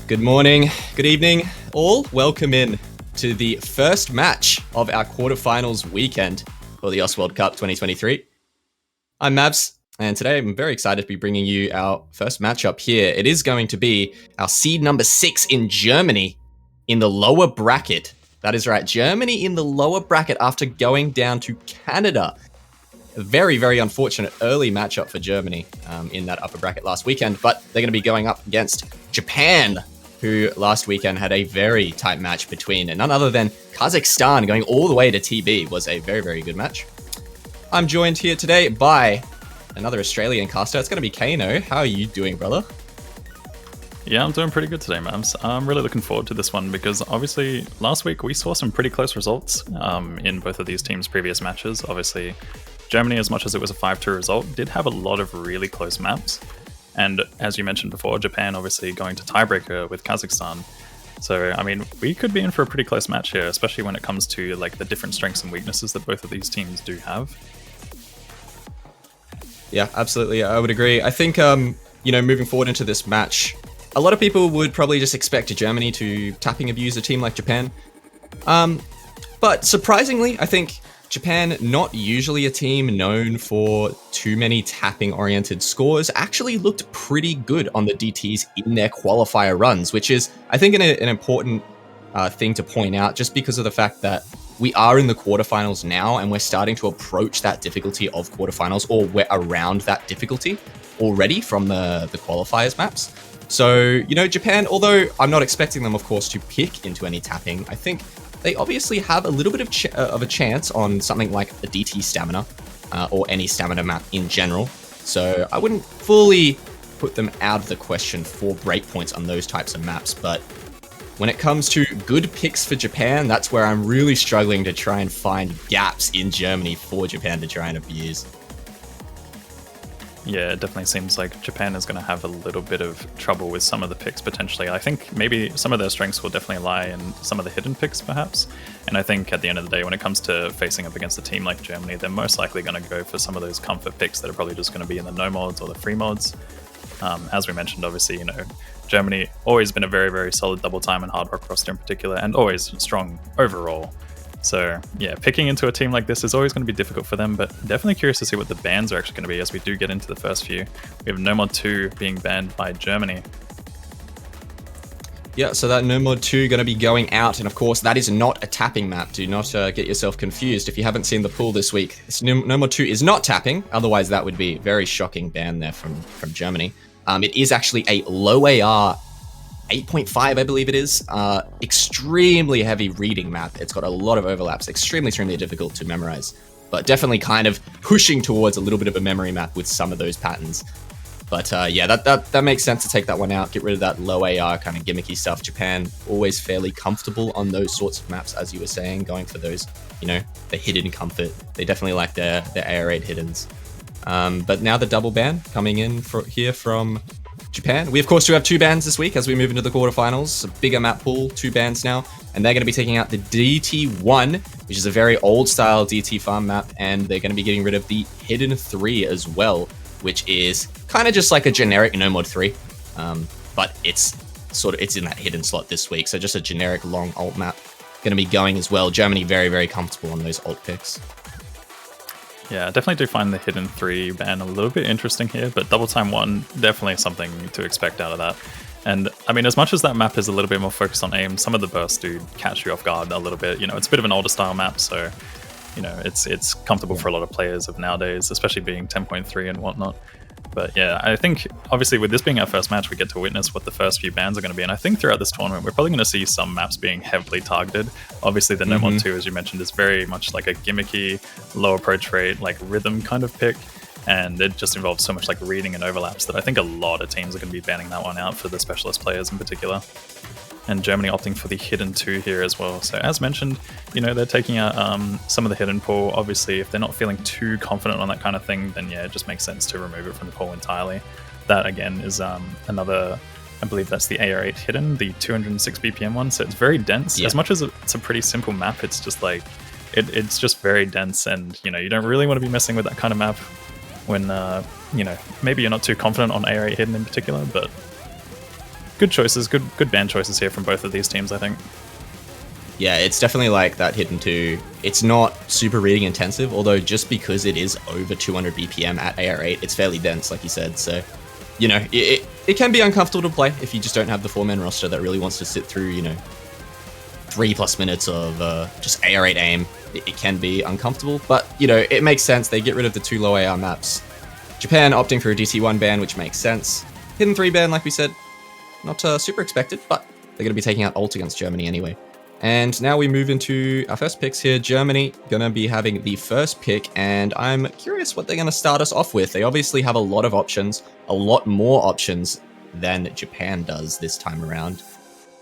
Good morning, good evening, all. Welcome in to the first match of our quarterfinals weekend for the World Cup 2023. I'm Mavs, and today I'm very excited to be bringing you our first matchup here. It is going to be our seed number 6 in Germany in the lower bracket. That is right, Germany in the lower bracket after going down to Canada. A very, very unfortunate early matchup for Germany in that upper bracket last weekend, but they're going to be going up against Japan, who last weekend had a very tight match between none other than Kazakhstan. Going all the way to TB was a very, very good match. I'm joined here today by another Australian caster. It's going to be Kano. How are you doing, brother? Yeah, I'm doing pretty good today, Mams. I'm really looking forward to this one because obviously last week we saw some pretty close results in both of these teams' previous matches. Obviously, Germany, as much as it was a 5-2 result, did have a lot of really close maps. And as you mentioned before, Japan obviously going to tiebreaker with Kazakhstan. So, I mean, we could be in for a pretty close match here, especially when it comes to like the different strengths and weaknesses that both of these teams do have. Yeah, absolutely. I would agree. I think, moving forward into this match, a lot of people would probably just expect Germany to tapping abuse a team like Japan. But surprisingly, I think Japan, not usually a team known for too many tapping-oriented scores, actually looked pretty good on the DTs in their qualifier runs, which is, I think, an important thing to point out, just because of the fact that we are in the quarterfinals now, and we're starting to approach that difficulty of quarterfinals, or we're around that difficulty already from the qualifiers maps. So, Japan, although I'm not expecting them, of course, to pick into any tapping, I think they obviously have a little bit of a chance on something like a DT stamina or any stamina map in general. So I wouldn't fully put them out of the question for breakpoints on those types of maps. But when it comes to good picks for Japan, that's where I'm really struggling to try and find gaps in Germany for Japan to try and abuse. Yeah, it definitely seems like Japan is going to have a little bit of trouble with some of the picks potentially. I think maybe some of their strengths will definitely lie in some of the hidden picks perhaps. And I think at the end of the day, when it comes to facing up against a team like Germany, they're most likely going to go for some of those comfort picks that are probably just going to be in the no mods or the free mods. As we mentioned, obviously, Germany always been a very, very solid double time and hard rock roster in particular, and always strong overall. So yeah, picking into a team like this is always going to be difficult for them, but definitely curious to see what the bans are actually going to be as we do get into the first few. We have No Mod 2 being banned by Germany. Yeah, so that No Mod 2 going to be going out, and of course that is not a tapping map. Do not get yourself confused if you haven't seen the pool this week. No Mod 2 is not tapping, otherwise that would be a very shocking ban there from Germany. It is actually a low AR 8.5, I believe it is. Extremely heavy reading map. It's got a lot of overlaps. Extremely difficult to memorize. But definitely kind of pushing towards a little bit of a memory map with some of those patterns. But yeah, that makes sense to take that one out. Get rid of that low AR kind of gimmicky stuff. Japan, always fairly comfortable on those sorts of maps, as you were saying, going for those, the hidden comfort. They definitely like their AR8 hiddens. But now the double ban coming in here from Japan. We, of course, do have 2 bans this week as we move into the quarterfinals. A bigger map pool, 2 bans now. And they're going to be taking out the DT1, which is a very old-style DT farm map. And they're going to be getting rid of the Hidden 3 as well, which is kind of just like a generic No Mod 3. But it's in that hidden slot this week. So just a generic long alt map going to be going as well. Germany very, very comfortable on those alt picks. Yeah, I definitely do find the Hidden 3 ban a little bit interesting here, but Double Time 1, definitely something to expect out of that. And I mean, as much as that map is a little bit more focused on aim, some of the bursts do catch you off guard a little bit. It's a bit of an older style map, so it's comfortable for a lot of players of nowadays, especially being 10.3 and whatnot. But yeah, I think obviously with this being our first match, we get to witness what the first few bans are going to be. And I think throughout this tournament, we're probably going to see some maps being heavily targeted. Obviously, the No Mod 2, as you mentioned, is very much like a gimmicky, low approach rate, like rhythm kind of pick. And it just involves so much like reading and overlaps that I think a lot of teams are going to be banning that one out for the specialist players in particular. And Germany opting for the Hidden 2 here as well. So as mentioned, they're taking out some of the hidden pool. Obviously, if they're not feeling too confident on that kind of thing, then yeah, it just makes sense to remove it from the pool entirely. That again is another, I believe that's the AR8 hidden, the 206 BPM one. So it's very dense. Yeah. As much as it's a pretty simple map, it's just like, it's just very dense, and you don't really want to be messing with that kind of map when maybe you're not too confident on AR8 hidden in particular, but good choices, good ban choices here from both of these teams, I think. Yeah, it's definitely like that hidden 2. It's not super reading intensive, although just because it is over 200 BPM at AR8, it's fairly dense, like you said. So, you know, it can be uncomfortable to play if you just don't have the 4-man roster that really wants to sit through, you know, 3+ minutes of just AR8 aim. It can be uncomfortable, but, you know, it makes sense. They get rid of the 2 low AR maps. Japan opting for a DT1 ban, which makes sense. Hidden 3 ban, like we said, not super expected, but they're going to be taking out ult against Germany anyway. And now we move into our first picks here. Germany going to be having the first pick, and I'm curious what they're going to start us off with. They obviously have a lot of options, a lot more options than Japan does this time around.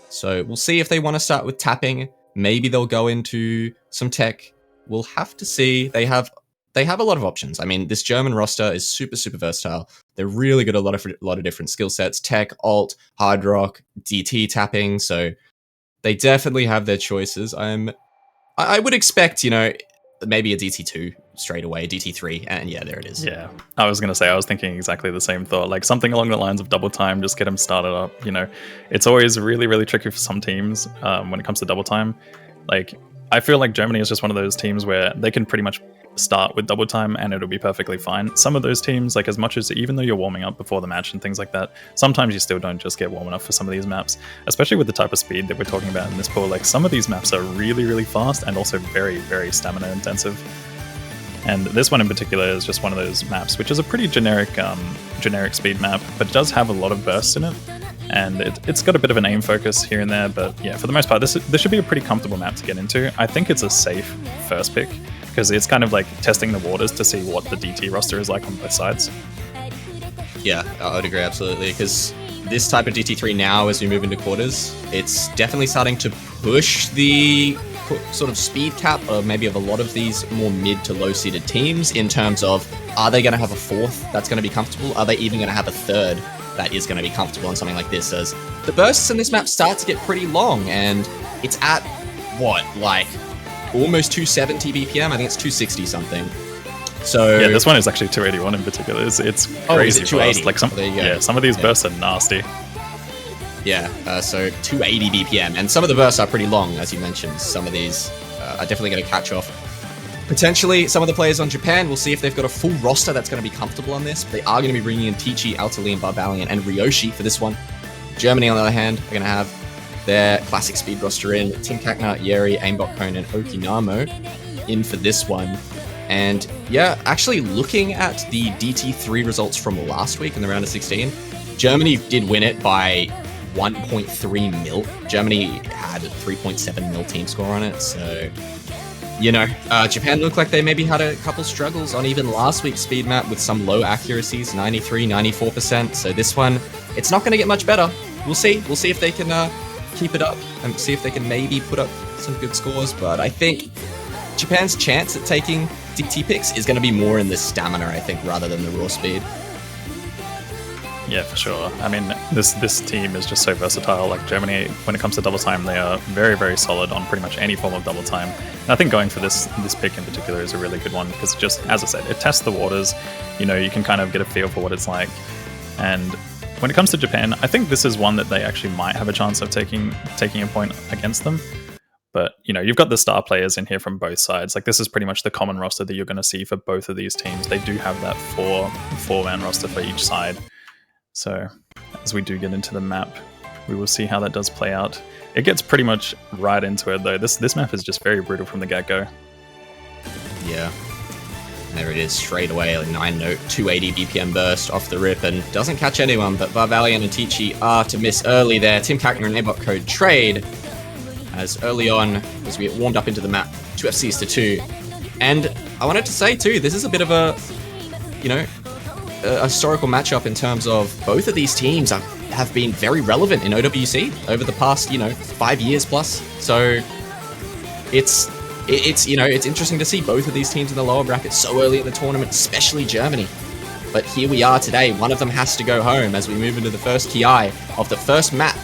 So we'll see if they want to start with tapping. Maybe they'll go into some tech. We'll have to see. They have a lot of options. I mean, this German roster is super versatile. They're really good at a lot of different skill sets: tech, alt, hard rock, DT tapping. So they definitely have their choices. I would expect, you know, maybe a DT2 straight away, DT3, and yeah, there it is. Yeah, I was going to say, I was thinking exactly the same thought, like something along the lines of double time, just get them started up. You know, it's always really tricky for some teams when it comes to double time. Like, I feel like Germany is just one of those teams where they can pretty much start with double time and it'll be perfectly fine. Some of those teams, like, as much as, even though you're warming up before the match and things like that, sometimes you still don't just get warm enough for some of these maps, especially with the type of speed that we're talking about in this pool. Like, some of these maps are really fast and also very stamina intensive. And this one in particular is just one of those maps, which is a pretty generic speed map, but it does have a lot of bursts in it. And it's got a bit of an aim focus here and there, but yeah, for the most part, this should be a pretty comfortable map to get into. I think it's a safe first pick, because it's kind of like testing the waters to see what the DT roster is like on both sides. Yeah, I would agree absolutely, because this type of DT3 now, as we move into quarters, it's definitely starting to push the sort of speed cap of maybe of a lot of these more mid to low seeded teams in terms of, are they going to have a 4th that's going to be comfortable? Are they even going to have a 3rd that is going to be comfortable on something like this? As the bursts in this map start to get pretty long, and it's at, what, like almost 270 BPM? I think it's 260 something. So yeah, this one is actually 281 in particular. It's crazy fast. Like some of these bursts are nasty. Yeah, so 280 BPM, and some of the bursts are pretty long, as you mentioned. Some of these are definitely going to catch off. Potentially, some of the players on Japan, we'll see if they've got a full roster that's going to be comfortable on this. But they are going to be bringing in Tichi, Altali, Barbalian, and Ryoshi for this one. Germany, on the other hand, are going to have their classic speed roster in. Tim Kakner, Yeri, Aimbot Cone, and Okinamo in for this one. And yeah, actually looking at the DT3 results from last week in the round of 16, Germany did win it by 1.3 mil. Germany had a 3.7 mil team score on it, so, you know, Japan looked like they maybe had a couple struggles on even last week's speed map with some low accuracies, 93, 94%. So this one, it's not going to get much better. We'll see. We'll see if they can keep it up and see if they can maybe put up some good scores. But I think Japan's chance at taking DT picks is going to be more in the stamina, I think, rather than the raw speed. Yeah, for sure. I mean, this team is just so versatile. Like Germany, when it comes to double time, they are very solid on pretty much any form of double time. And I think going for this pick in particular is a really good one because, just as I said, it tests the waters. You know, you can kind of get a feel for what it's like. And when it comes to Japan, I think this is one that they actually might have a chance of taking a point against them. But, you know, you've got the star players in here from both sides. Like, this is pretty much the common roster that you're going to see for both of these teams. They do have that four-man roster for each side. So as we do get into the map, we will see how that does play out. It gets pretty much right into it, though. This map is just very brutal from the get-go. Yeah. There it is, straight away, a 9-note, 280 BPM burst off the rip, and doesn't catch anyone, but Barbalian and Tichi are to miss early there. Tim Kakner and Aimbot code trade, as early on, as we get warmed up into the map, 2 FCs to 2. And I wanted to say, too, this is a bit of a, you know, a historical matchup in terms of both of these teams have been very relevant in OWC over the past, you know, 5 years plus. So it's you know, it's interesting to see both of these teams in the lower bracket so early in the tournament, especially Germany. But here we are today. One of them has to go home as we move into the first Ki of the first map.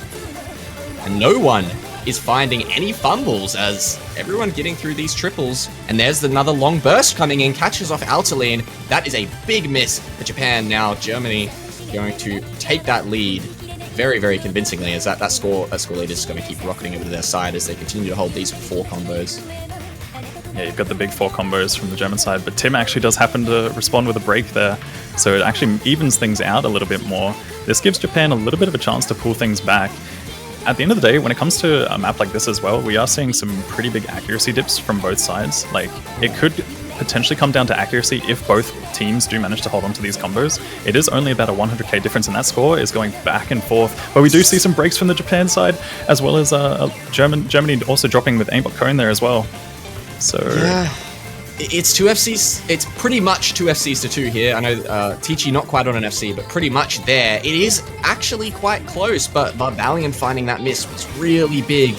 And no one is finding any fumbles as everyone getting through these triples. And there's another long burst coming in, catches off Altaline. That is a big miss for Japan. Now Germany going to take that lead very, very convincingly, as that score lead is going to keep rocketing over to their side as they continue to hold these 4 combos. Yeah, you've got the big 4 combos from the German side, but Tim actually does happen to respond with a break there, so it actually evens things out a little bit more. This gives Japan a little bit of a chance to pull things back. At the end of the day, when it comes to a map like this as well, we are seeing some pretty big accuracy dips from both sides. Like, it could potentially come down to accuracy if both teams do manage to hold on to these combos. It is only about a 100k difference, and that score is going back and forth. But we do see some breaks from the Japan side, as well as Germany also dropping with aimbot cone there as well. So yeah, it's 2 FCs. It's pretty much 2 FCs to 2 here. I know Teachy not quite on an FC, but pretty much there. It is actually quite close, but Barbalian finding that miss was really big.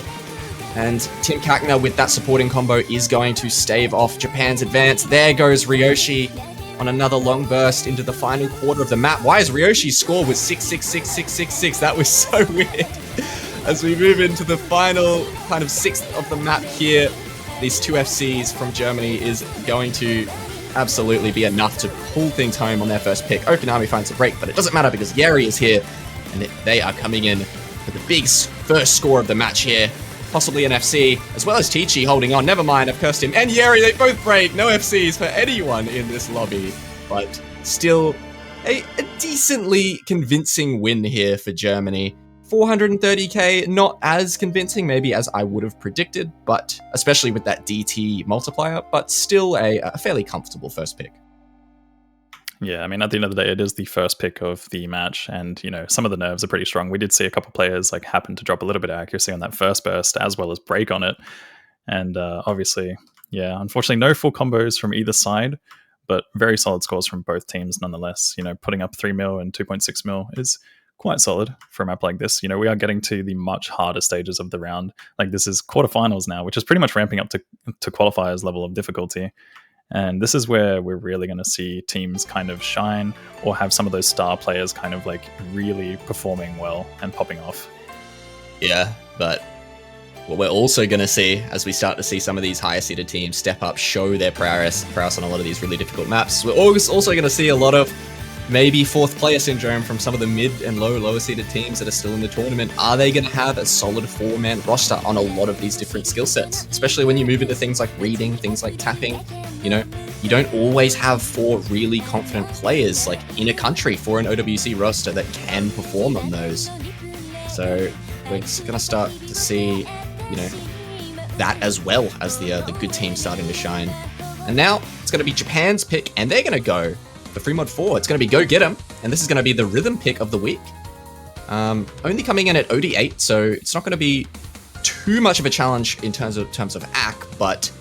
And Tim Kakner with that supporting combo is going to stave off Japan's advance. There goes Ryoshi on another long burst into the final quarter of the map. Why is Ryoshi's score was 6666666? That was so weird. As we move into the final kind of 6th of the map here, these 2 FCs from Germany is going to absolutely be enough to pull things home on their first pick. Okanami finds a break, but it doesn't matter because Yeri is here, and they are coming in for the big first score of the match here. Possibly an FC, as well as Teachy holding on. Never mind, I've cursed him. And Yeri, they both break. No FCs for anyone in this lobby, but still a decently convincing win here for Germany. 430k, not as convincing maybe as I would have predicted, but especially with that DT multiplier, but still a fairly comfortable first pick. Yeah, I mean, at the end of the day, it is the first pick of the match, and, you know, some of the nerves are pretty strong. We did see a couple players, like, happen to drop a little bit of accuracy on that first burst, as well as break on it. And obviously, yeah, unfortunately, no full combos from either side, but very solid scores from both teams nonetheless. You know, putting up 3 mil and 2.6 mil is quite solid for a map like this. You know, we are getting to the much harder stages of the round. Like, this is quarterfinals now, which is pretty much ramping up to qualifiers level of difficulty. And this is where we're really going to see teams kind of shine, or have some of those star players kind of like really performing well and popping off. Yeah, but what we're also going to see as we start to see some of these higher seeded teams step up, show their prowess on a lot of these really difficult maps, we're also going to see a lot of maybe 4th player syndrome from some of the mid and lower seeded teams that are still in the tournament. Are they going to have a solid 4-man roster on a lot of these different skill sets? Especially when you move into things like reading, things like tapping. You know, you don't always have 4 really confident players like in a country for an OWC roster that can perform on those. So we're going to start to see, you know, that as well as the good teams starting to shine. And now it's going to be Japan's pick, and they're going to go for free mod 4. It's going to be Go Get 'em, and this is going to be the rhythm pick of the week. Only coming in at OD8, so it's not going to be too much of a challenge in terms of AC, but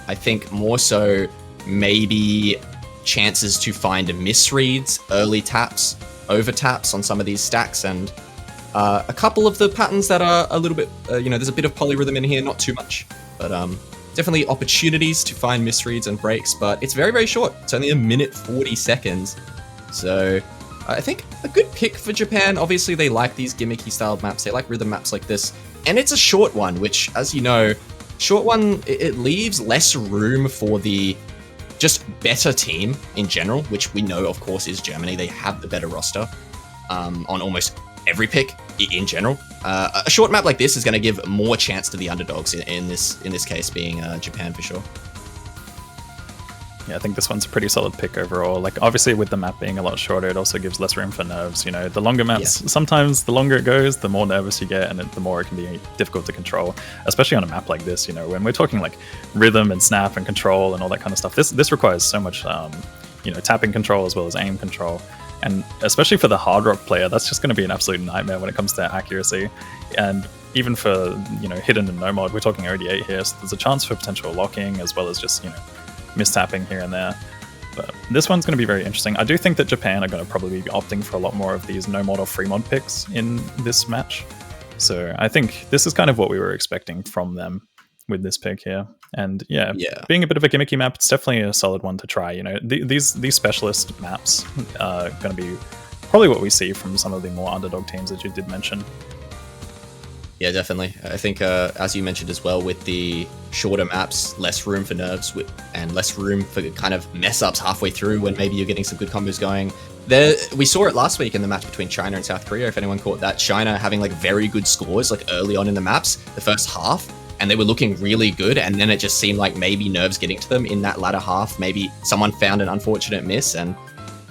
I think more so maybe chances to find misreads, early taps, over taps on some of these stacks, and a couple of the patterns that are a little bit, you know, there's a bit of polyrhythm in here, not too much, but definitely opportunities to find misreads and breaks, but it's very, very short. It's only 1 minute 40 seconds. So I think a good pick for Japan. Obviously, they like these gimmicky styled maps. They like rhythm maps like this. And it's a short one, which, as you know, short one, it leaves less room for the just better team in general, which we know, of course, is Germany. They have the better roster on almost every pick in general. A short map like this is going to give more chance to the underdogs in this case being Japan for sure. Yeah, I think this one's a pretty solid pick overall. Like, obviously with the map being a lot shorter, it also gives less room for nerves. You know, the longer maps, sometimes the longer it goes, the more nervous you get, and the more it can be difficult to control, especially on a map like this. You know, when we're talking like rhythm and snap and control and all that kind of stuff, this requires so much, you know, tapping control as well as aim control. And especially for the hard rock player, that's just going to be an absolute nightmare when it comes to accuracy. And even for, you know, hidden and no mod, we're talking OD8 here, so there's a chance for potential locking as well as just, you know, mistapping here and there. But this one's going to be very interesting. I do think that Japan are going to probably be opting for a lot more of these no mod or free mod picks in this match. So I think this is kind of what we were expecting from them with this pick here. And yeah, being a bit of a gimmicky map, it's definitely a solid one to try. You know, these specialist maps are going to be probably what we see from some of the more underdog teams that you did mention. Yeah, definitely. I think, as you mentioned as well, with the shorter maps, less room for nerves and less room for kind of mess ups halfway through when maybe you're getting some good combos going. We saw it last week in the match between China and South Korea, if anyone caught that. China having like very good scores like early on in the maps, the first half, and they were looking really good, and then it just seemed like maybe nerves getting to them in that latter half. Maybe someone found an unfortunate miss and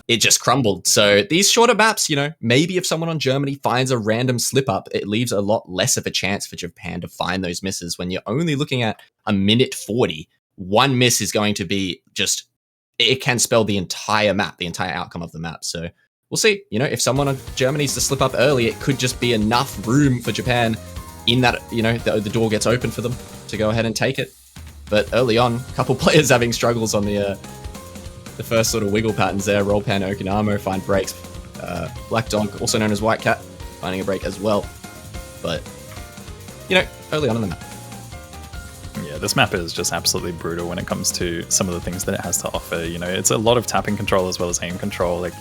it just crumbled. So these shorter maps, you know, maybe if someone on Germany finds a random slip up, it leaves a lot less of a chance for Japan to find those misses. When you're only looking at a minute 40, one miss is going to be just, it can spell the entire map, the entire outcome of the map. So we'll see. You know, if someone on Germany's to slip up early, it could just be enough room for Japan in that, you know, the door gets open for them to go ahead and take it. But early on, a couple players having struggles on the first sort of wiggle patterns there. Rollpan, Okinamo find breaks. Black Dog, also known as White Cat, finding a break as well. But, you know, early on in the map. Yeah, this map is just absolutely brutal when it comes to some of the things that it has to offer. You know, it's a lot of tapping control as well as aim control. Like,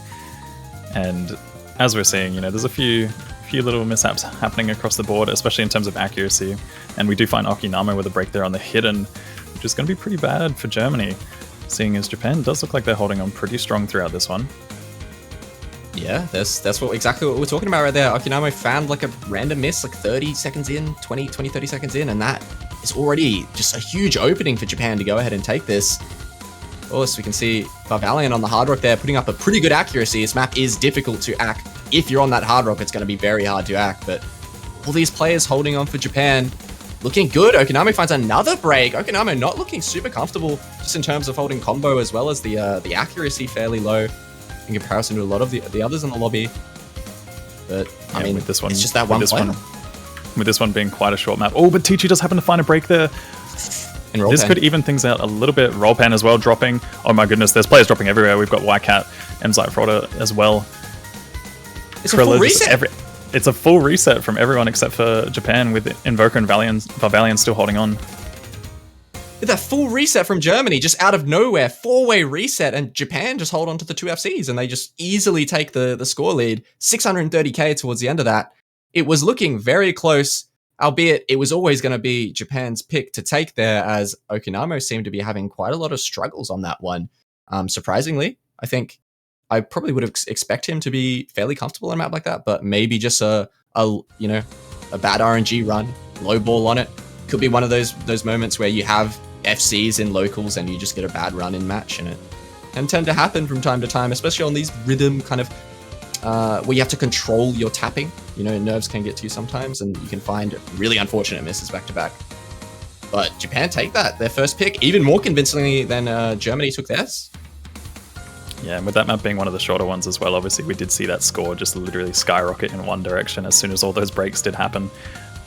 and as we're seeing, you know, there's a few little mishaps happening across the board, especially in terms of accuracy. And we do find Okinamo with a break there on the hidden, which is going to be pretty bad for Germany, seeing as Japan does look like they're holding on pretty strong throughout this one. Yeah, that's exactly what we're talking about right there. Okinamo found like a random miss, like 30 seconds in, 20, 30 seconds in, and that is already just a huge opening for Japan to go ahead and take this. Of course, we can see Vivalion on the Hard Rock there, putting up a pretty good accuracy. This map is difficult to act. If you're on that Hard Rock, it's going to be very hard to act, but all these players holding on for Japan, looking good. Okinamo finds another break. Okinamo not looking super comfortable just in terms of holding combo, as well as the accuracy fairly low in comparison to a lot of the others in the lobby. But yeah, I mean, with this one, it's just that one player. With this one being quite a short map. Oh, but Teachy does happen to find a break there. This could even things out a little bit. Rollpan as well dropping. Oh my goodness, there's players dropping everywhere. We've got White Cat, Mzite Frauda as well. It's a full reset. It's a full reset from everyone except for Japan, with Invoker and Vivalion still holding on. That full reset from Germany, just out of nowhere, 4-way reset, and Japan just hold on to the 2 FCs, and they just easily take the score lead. 630k towards the end of that. It was looking very close, albeit it was always going to be Japan's pick to take there, as Okinamo seemed to be having quite a lot of struggles on that one. Surprisingly, I think I probably would have expect him to be fairly comfortable in a map like that, but maybe just a bad RNG run, low ball on it. Could be one of those moments where you have FCs in locals and you just get a bad run in match, and it can tend to happen from time to time, especially on these rhythm kind of where you have to control your tapping. You know, nerves can get to you sometimes, and you can find really unfortunate misses back to back. But Japan take that, their first pick, even more convincingly than Germany took theirs. Yeah, and with that map being one of the shorter ones as well, obviously we did see that score just literally skyrocket in one direction as soon as all those breaks did happen.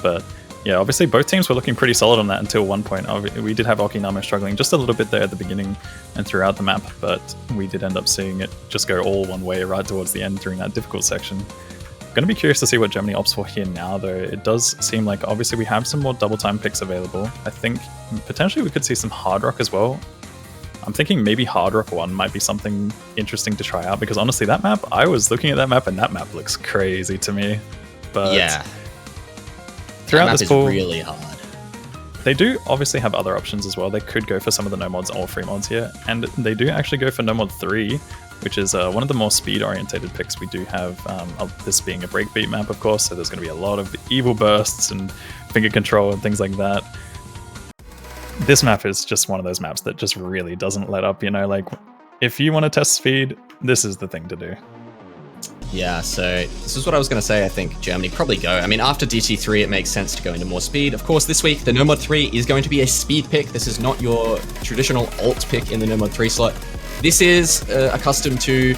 But yeah, obviously both teams were looking pretty solid on that until one point. We did have Okinamo struggling just a little bit there at the beginning and throughout the map, but we did end up seeing it just go all one way right towards the end during that difficult section. Going to be curious to see what Germany opts for here now, though. It does seem like obviously we have some more double time picks available. I think potentially we could see some Hard Rock as well. I'm thinking maybe Hard Rock 1 might be something interesting to try out, because honestly that map, I was looking at that map and that map looks crazy to me. But yeah, throughout this pool, really hard. They do obviously have other options as well. They could go for some of the no mods or free mods here, and they do actually go for no mod 3, which is one of the more speed orientated picks. We do have this being a breakbeat map, of course, so there's going to be a lot of evil bursts and finger control and things like that. This map is just one of those maps that just really doesn't let up, you know, like if you want to test speed, this is the thing to do. Yeah, so this is what I was going to say. I think Germany probably go. I mean, after DT3, it makes sense to go into more speed. Of course, this week, the No Mod 3 is going to be a speed pick. This is not your traditional alt pick in the No Mod 3 slot. This is accustomed to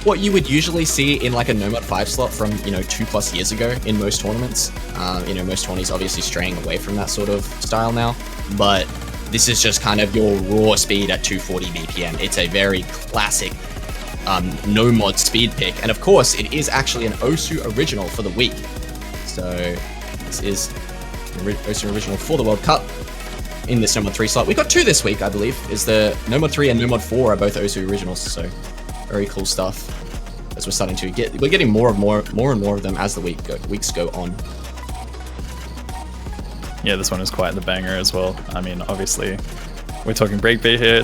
what you would usually see in like a No Mod 5 slot from, 2+ years ago in most tournaments. Most tourneys obviously straying away from that sort of style now. But this is just kind of your raw speed at 240 BPM. It's a very classic no mod speed pick, and of course it is actually an Osu original for the week. So this is an Osu original for the World Cup in this No Mod 3 slot. We got 2 this week, I believe. Is the No Mod 3 and No Mod 4 are both Osu originals, so very cool stuff. As we're starting to we're getting more and more of them as the weeks go on. Yeah, this one is quite the banger as well. I mean, obviously, we're talking breakbeat here.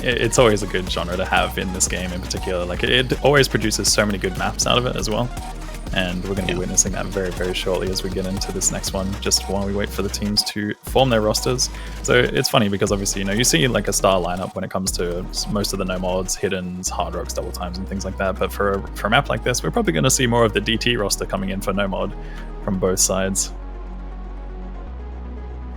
It's always a good genre to have in this game in particular. Like, it always produces so many good maps out of it as well. And we're going to be witnessing that very, very shortly as we get into this next one, just while we wait for the teams to form their rosters. So it's funny because obviously, you know, you see like a star lineup when it comes to most of the no mods, hiddens, hard rocks, double times, and things like that. But for a map like this, we're probably going to see more of the DT roster coming in for no mod from both sides.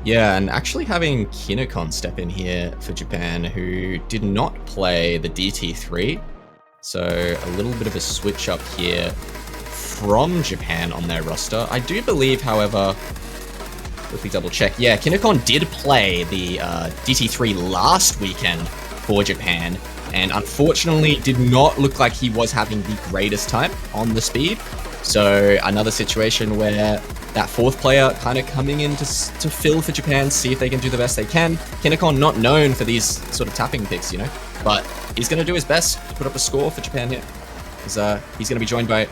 Yeah, and actually having Kinokon step in here for Japan, who did not play the DT3. So a little bit of a switch up here from Japan on their roster. I do believe, however, quickly double check. Yeah, Kinokon did play the DT3 last weekend for Japan, and unfortunately did not look like he was having the greatest time on the speed. So another situation where that fourth player kind of coming in to fill for Japan, see if they can do the best they can. Kinokon not known for these sort of tapping picks, you know, but he's going to do his best to put up a score for Japan here. He's going to be joined by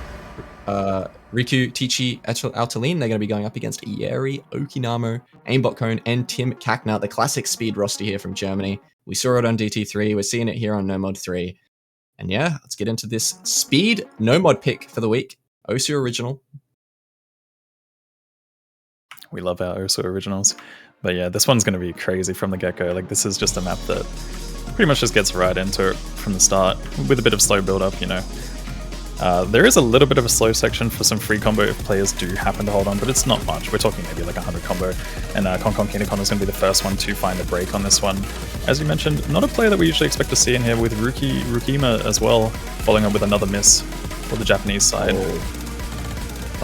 Riku, Tichi, Altaline. They're going to be going up against Yeri, Okinamo, Aimbot Cone, and Tim Kakner, the classic speed roster here from Germany. We saw it on DT3. We're seeing it here on No Mod 3. And yeah, let's get into this speed no mod pick for the week. Osu Original. We love our Osu Originals. But yeah, this one's going to be crazy from the get-go. Like, this is just a map that pretty much just gets right into it from the start with a bit of slow build-up, you know. There is a little bit of a slow section for some free combo if players do happen to hold on, but it's not much. We're talking maybe like 100 combo, and Konkon Kinokon is going to be the first one to find a break on this one. As you mentioned, not a player that we usually expect to see in here, with Rukima as well, following up with another miss for the Japanese side.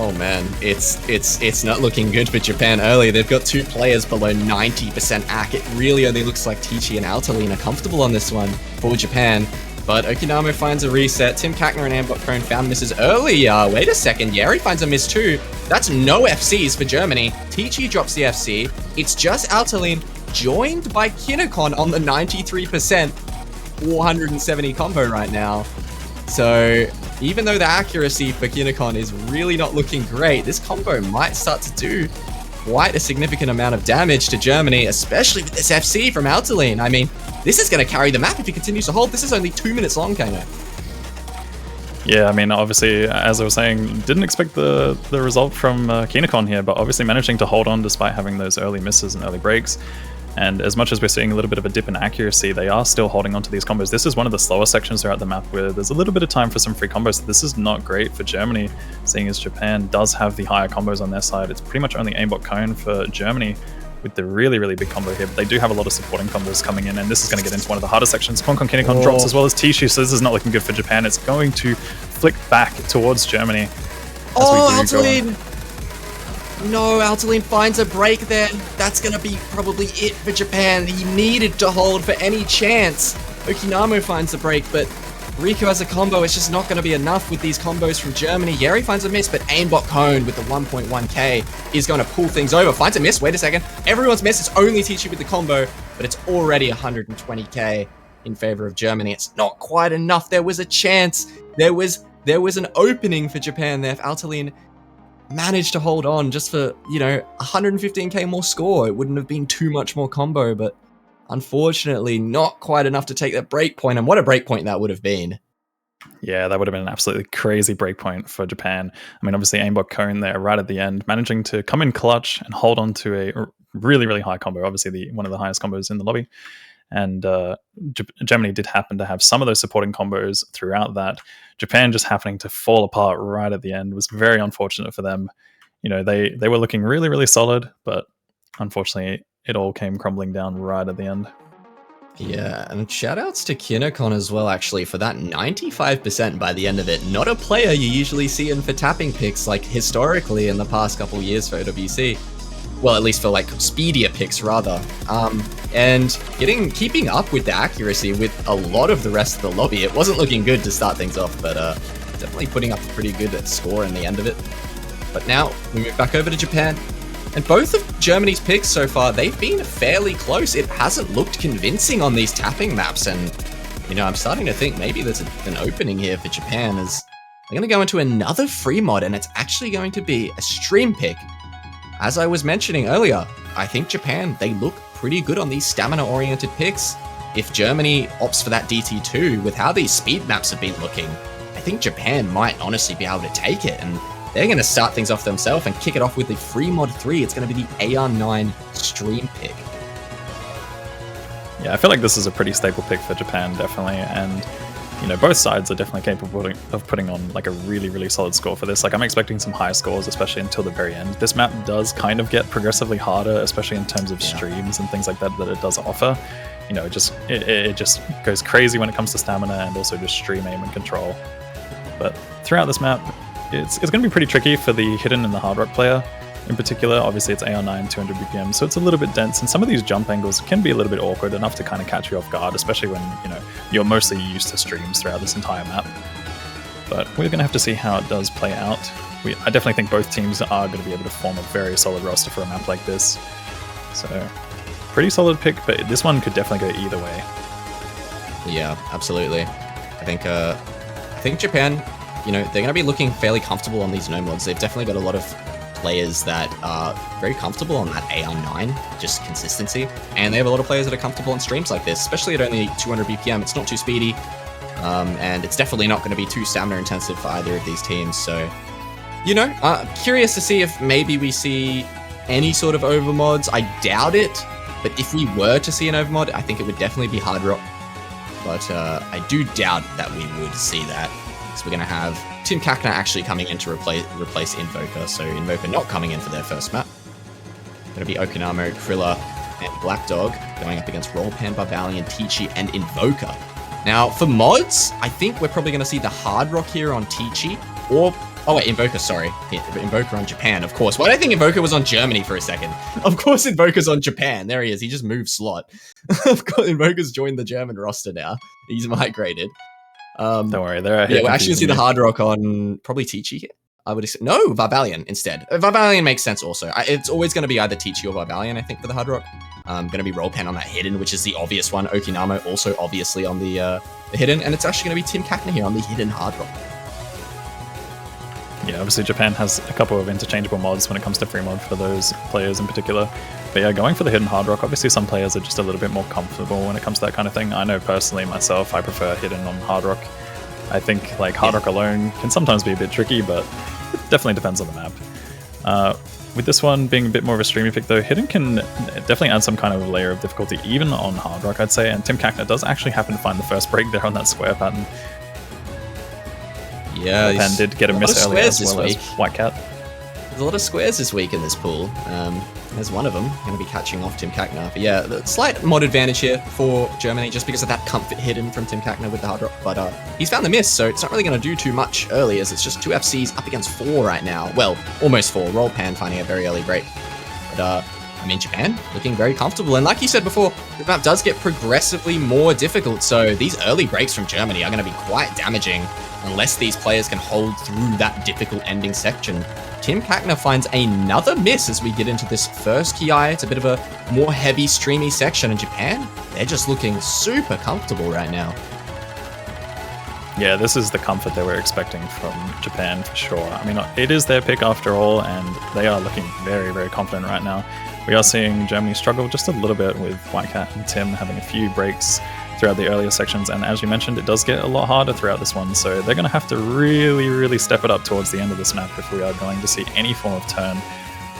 Oh man, it's not looking good for Japan early. They've got two players below 90% AC. It really only looks like Tichi and Altaline are comfortable on this one for Japan. But Okinamo finds a reset. Tim Kakner and Aimbot Cone found misses early. Wait a second, Yeri finds a miss too. That's no FCs for Germany. Tichi drops the FC. It's just Altaline, joined by Kinokon on the 93%, 470 combo right now. So even though the accuracy for Kinokon is really not looking great, this combo might start to do quite a significant amount of damage to Germany, especially with this FC from Altaline. I mean, this is going to carry the map if he continues to hold. This is only 2 minutes long, Kano. Yeah, I mean, obviously, as I was saying, didn't expect the result from Kinokon here, but obviously managing to hold on despite having those early misses and early breaks. And as much as we're seeing a little bit of a dip in accuracy, they are still holding on to these combos. This is one of the slower sections throughout the map where there's a little bit of time for some free combos. This is not great for Germany, seeing as Japan does have the higher combos on their side. It's pretty much only Aimbot Cone for Germany with the really, really big combo here. But they do have a lot of supporting combos coming in, and this is going to get into one of the harder sections. Konkon Kinokon drops as well as Tishi, so this is not looking good for Japan. It's going to flick back towards Germany. Altaline! No, Altaline finds a break there. That's going to be probably it for Japan. He needed to hold for any chance. Okinamo finds the break, but Riku has a combo. It's just not going to be enough with these combos from Germany. Yeri finds a miss, but Aimbot Cone with the 1.1k is going to pull things over. Finds a miss. Wait a second. Everyone's miss. It's only Tichi with the combo, but it's already 120k in favor of Germany. It's not quite enough. There was a chance. There was an opening for Japan there. If Altaline managed to hold on just for, you know, 115k more score, it wouldn't have been too much more combo, but unfortunately not quite enough to take that break point. And what a break point that would have been. Yeah, that would have been an absolutely crazy breakpoint for Japan. I mean, obviously Aimbot Cone there right at the end, managing to come in clutch and hold on to a really, really high combo, obviously one of the highest combos in the lobby. And Germany did happen to have some of those supporting combos throughout that. Japan just happening to fall apart right at the end was very unfortunate for them. You know, they were looking really, really solid, but unfortunately it all came crumbling down right at the end. Yeah, and shoutouts to Kinokon as well, actually, for that 95% by the end of it. Not a player you usually see in for tapping picks, like historically in the past couple years for OWC. Well, at least for like speedier picks rather. And keeping up with the accuracy with a lot of the rest of the lobby. It wasn't looking good to start things off, but definitely putting up a pretty good score in the end of it. But now we move back over to Japan. And both of Germany's picks so far, they've been fairly close. It hasn't looked convincing on these tapping maps. And, you know, I'm starting to think maybe there's an opening here for Japan, as they're going to go into another free mod, and it's actually going to be a stream pick. As I was mentioning earlier, I think Japan, they look pretty good on these stamina-oriented picks. If Germany opts for that DT2, with how these speed maps have been looking, I think Japan might honestly be able to take it, and they're going to start things off themselves and kick it off with the free mod 3. It's going to be the AR9 stream pick. Yeah, I feel like this is a pretty staple pick for Japan, definitely, and both sides are definitely capable of putting on like a really, really solid score for this. Like, I'm expecting some high scores, especially until the very end. This map does kind of get progressively harder, especially in terms of streams and things like that it does offer. It just goes crazy when it comes to stamina and also just stream aim and control. But throughout this map, it's going to be pretty tricky for the hidden and the hard rock player. In particular, obviously it's AR9, 200 BPM, so it's a little bit dense, and some of these jump angles can be a little bit awkward, enough to kind of catch you off guard, especially when, you're mostly used to streams throughout this entire map. But we're going to have to see how it does play out. I definitely think both teams are going to be able to form a very solid roster for a map like this. So, pretty solid pick, but this one could definitely go either way. Yeah, absolutely. I think Japan, they're going to be looking fairly comfortable on these no mods. They've definitely got a lot of players that are very comfortable on that AR9, just consistency, and they have a lot of players that are comfortable on streams like this, especially at only 200 BPM. It's not too speedy, and it's definitely not going to be too stamina intensive for either of these teams. So, curious to see if maybe we see any sort of overmods. I doubt it, but if we were to see an overmod, I think it would definitely be hard rock. But I do doubt that we would see that. So we're going to have Tim Kakna actually coming in to replace Invoker. So Invoker not coming in for their first map. Going to be Okinamo, Krilla, and Black Dog going up against Rollpan, Barbalian, Tichi, and Invoker. Now, for mods, I think we're probably going to see the hard rock here on Tichi, or... Oh wait, Invoker, sorry. Invoker on Japan, of course. Why did I think Invoker was on Germany for a second? Of course Invoker's on Japan. There he is. He just moved slot. Of course, Invoker's joined the German roster now. He's migrated. Don't worry, there are... Yeah, we're actually going to see the hard rock on probably Tichi here. I would assume. No, Barbalian instead. Barbalian makes sense also. It's always going to be either Tichi or Barbalian, I think, for the hard rock. Going to be Rollpan on that hidden, which is the obvious one. Okinamo also obviously on the hidden. And it's actually going to be Tim Kakna here on the hidden hard rock. Yeah, obviously Japan has a couple of interchangeable mods when it comes to free mod for those players in particular. But yeah, going for the hidden hard rock, obviously some players are just a little bit more comfortable when it comes to that kind of thing. I know personally myself, I prefer hidden on hard rock. I think like hard rock alone can sometimes be a bit tricky, but it definitely depends on the map. With this one being a bit more of a streamy pick though, hidden can definitely add some kind of layer of difficulty even on hard rock, I'd say. And Tim Kakna does actually happen to find the first break there on that square pattern. Yeah, and did get a miss earlier as well as White Cat. There's a lot of squares this week in this pool. There's one of them going to be catching off Tim Kakna. But yeah, the slight mod advantage here for Germany just because of that comfort hidden from Tim Kakna with the hard rock. But he's found the miss, so it's not really going to do too much early as it's just 2 FCs up against 4 right now. Well, almost 4. Rollpan finding a very early break. But Japan looking very comfortable. And like you said before, the map does get progressively more difficult. So these early breaks from Germany are going to be quite damaging unless these players can hold through that difficult ending section. Tim Kakna finds another miss as we get into this first Ki. It's a bit of a more heavy, streamy section. In Japan, they're just looking super comfortable right now. Yeah, this is the comfort that we're expecting from Japan for sure. I mean, it is their pick after all, and they are looking very, very confident right now. We are seeing Germany struggle just a little bit with White Cat and Tim having a few breaks throughout the earlier sections, and as you mentioned, it does get a lot harder throughout this one, so they're going to have to really, really step it up towards the end of this map if we are going to see any form of turn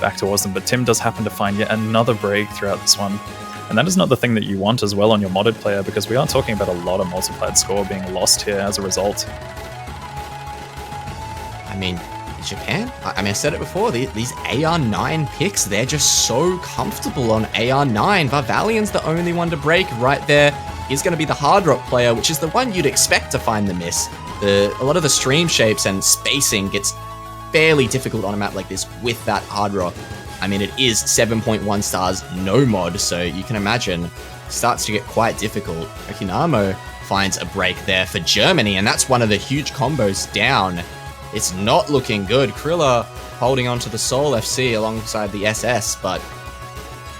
back towards them. But Tim does happen to find yet another break throughout this one, and that is not the thing that you want as well on your modded player, because we are talking about a lot of multiplied score being lost here as a result. I mean, Japan, I said it before, these AR9 picks, they're just so comfortable on AR9. Barbalian's the only one to break right there. He's going to be the hard rock player, which is the one you'd expect to find the miss. A lot of the stream shapes and spacing gets fairly difficult on a map like this with that hard rock. I mean, it is 7.1 stars, no mod, so you can imagine it starts to get quite difficult. Okinamo finds a break there for Germany, and that's one of the huge combos down. It's not looking good. Krilla holding on to the Seoul FC alongside the SS, but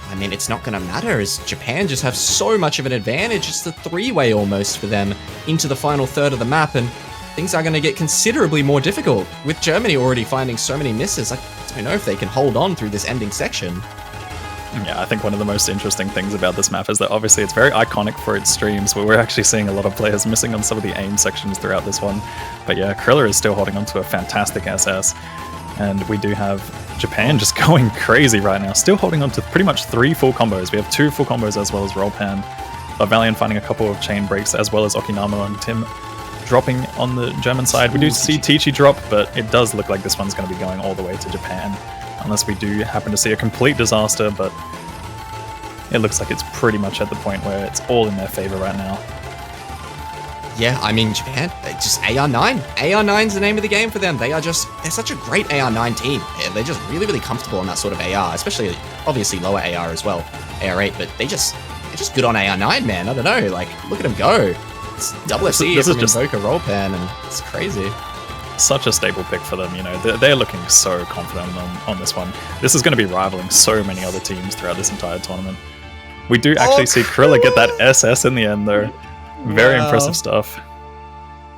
I mean, it's not going to matter as Japan just have so much of an advantage. It's the 3-way almost for them into the final third of the map, and things are going to get considerably more difficult with Germany already finding so many misses. I don't know if they can hold on through this ending section. Yeah, I think one of the most interesting things about this map is that obviously it's very iconic for its streams, but we're actually seeing a lot of players missing on some of the aim sections throughout this one. But yeah, Krilla is still holding on to a fantastic SS, and we do have Japan just going crazy right now, still holding on to pretty much 3 full combos. We have 2 full combos as well as Rollpan. Valiant finding a couple of chain breaks as well as Okinama and Tim dropping on the German side. We do see Tichy drop, but it does look like this one's going to be going all the way to Japan. Unless we do happen to see a complete disaster, but it looks like it's pretty much at the point where it's all in their favor right now. Yeah, I mean, Japan, just AR9. AR9's the name of the game for them. They're such a great AR9 team. They're just really, really comfortable on that sort of AR, especially, obviously, lower AR as well, AR8, but they're just good on AR9, man. I don't know, like, look at them go. It's double FC from Invoker Rollpan, and it's crazy. Such a stable pick for them, you know. They're looking so confident on this one. This is going to be rivaling so many other teams throughout this entire tournament. We do actually see Krilla get that SS in the end, though. Very impressive stuff.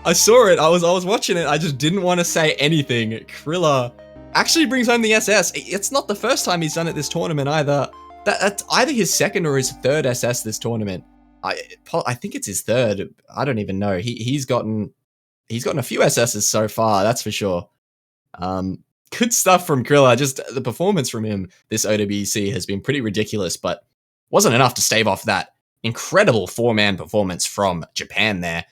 I saw it. I was watching it. I just didn't want to say anything. Krilla actually brings home the SS. It's not the first time he's done it this tournament either. That's either his second or his third SS this tournament. I think it's his third. I don't even know. He's gotten a few SSs so far, that's for sure. Good stuff from Krilla. Just the performance from him this OWC has been pretty ridiculous, but wasn't enough to stave off that incredible 4-man performance from Japan there.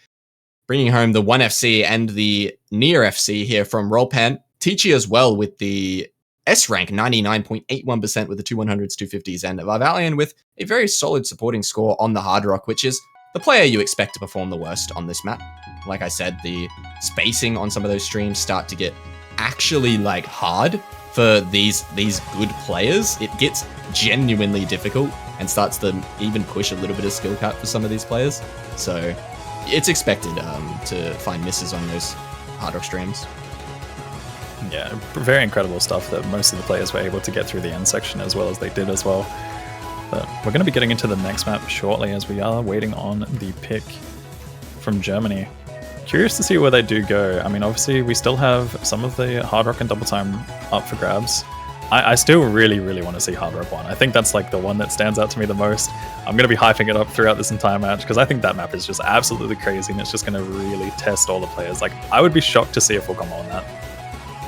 Bringing home the 1FC and the near FC here from Rollpan. Tichy as well with the S rank, 99.81% with the 200s, 250s, and Vivalion with a very solid supporting score on the Hard Rock, which is the player you expect to perform the worst on this map. Like I said, the spacing on some of those streams start to get actually like hard for these good players. It gets genuinely difficult and starts to even push a little bit of skill cap for some of these players. So it's expected to find misses on those Hard Rock streams. Yeah, very incredible stuff that most of the players were able to get through the end section as well as they did as well. But we're going to be getting into the next map shortly as we are waiting on the pick from Germany. Curious to see where they do go. I mean, obviously we still have some of the Hard Rock and Double Time up for grabs. I still really, really want to see Hard Rock 1. I think that's like the one that stands out to me the most. I'm going to be hyping it up throughout this entire match because I think that map is just absolutely crazy and it's just going to really test all the players. Like, I would be shocked to see a full combo on that.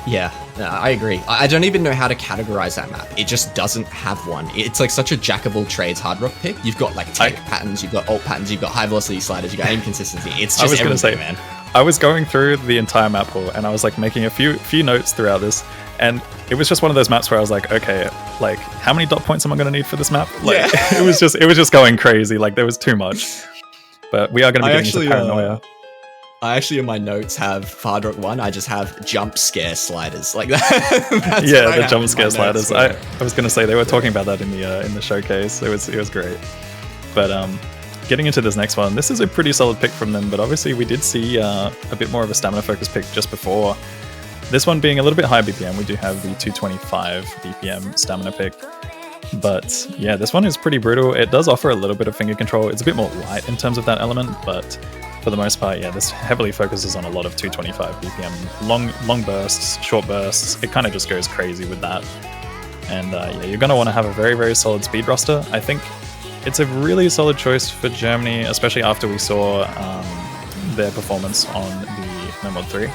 Yeah, I agree. I don't even know how to categorize that map. It just doesn't have one. It's like such a jack of all trades Hard Rock pick. You've got like tech patterns, you've got alt patterns, you've got high velocity sliders, you've got aim consistency. It's just everything, man. I was going through the entire map pool and I was like making a few notes throughout this, and it was just one of those maps where I was like, okay, like how many dot points am I going to need for this map? Like yeah. it was just going crazy. Like there was too much. But we are going to be getting into paranoia. I actually, in my notes, have Hard Rock 1. I just have jump scare sliders like that. Yeah, the jump scare sliders. I was going to say they were talking about that in the showcase. It was great. But getting into this next one, this is a pretty solid pick from them. But obviously, we did see a bit more of a stamina focus pick just before. This one being a little bit high BPM, we do have the 225 BPM stamina pick. But yeah, this one is pretty brutal. It does offer a little bit of finger control. It's a bit more light in terms of that element, but for the most part, yeah, this heavily focuses on a lot of 225 BPM, long bursts, short bursts. It kind of just goes crazy with that. And yeah, you're going to want to have a very, very solid speed roster. I think it's a really solid choice for Germany, especially after we saw their performance on the No Mod 3.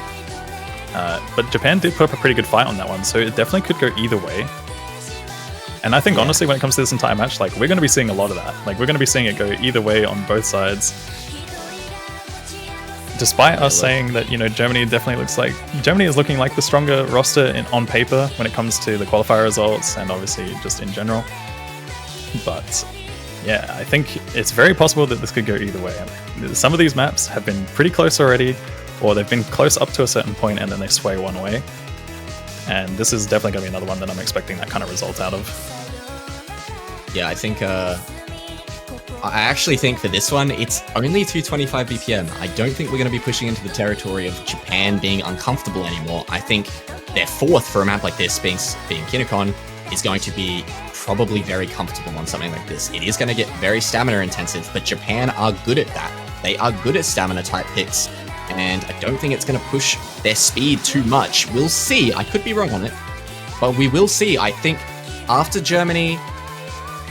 But Japan did put up a pretty good fight on that one, so it definitely could go either way. And I think, honestly, when it comes to this entire match, like, we're going to be seeing a lot of that. Like, we're going to be seeing it go either way on both sides. Despite us saying that, you know, Germany is looking like the stronger roster on paper when it comes to the qualifier results and obviously just in general. But yeah, I think it's very possible that this could go either way. Some of these maps have been pretty close already, or they've been close up to a certain point and then they sway one way. And this is definitely going to be another one that I'm expecting that kind of result out of. Yeah, I actually think for this one, it's only 225 BPM. I don't think we're going to be pushing into the territory of Japan being uncomfortable anymore. I think their fourth for a map like this, being Kinokon, is going to be probably very comfortable on something like this. It is going to get very stamina intensive, but Japan are good at that. They are good at stamina type picks, and I don't think it's going to push their speed too much. We'll see. I could be wrong on it, but we will see. I think after Germany,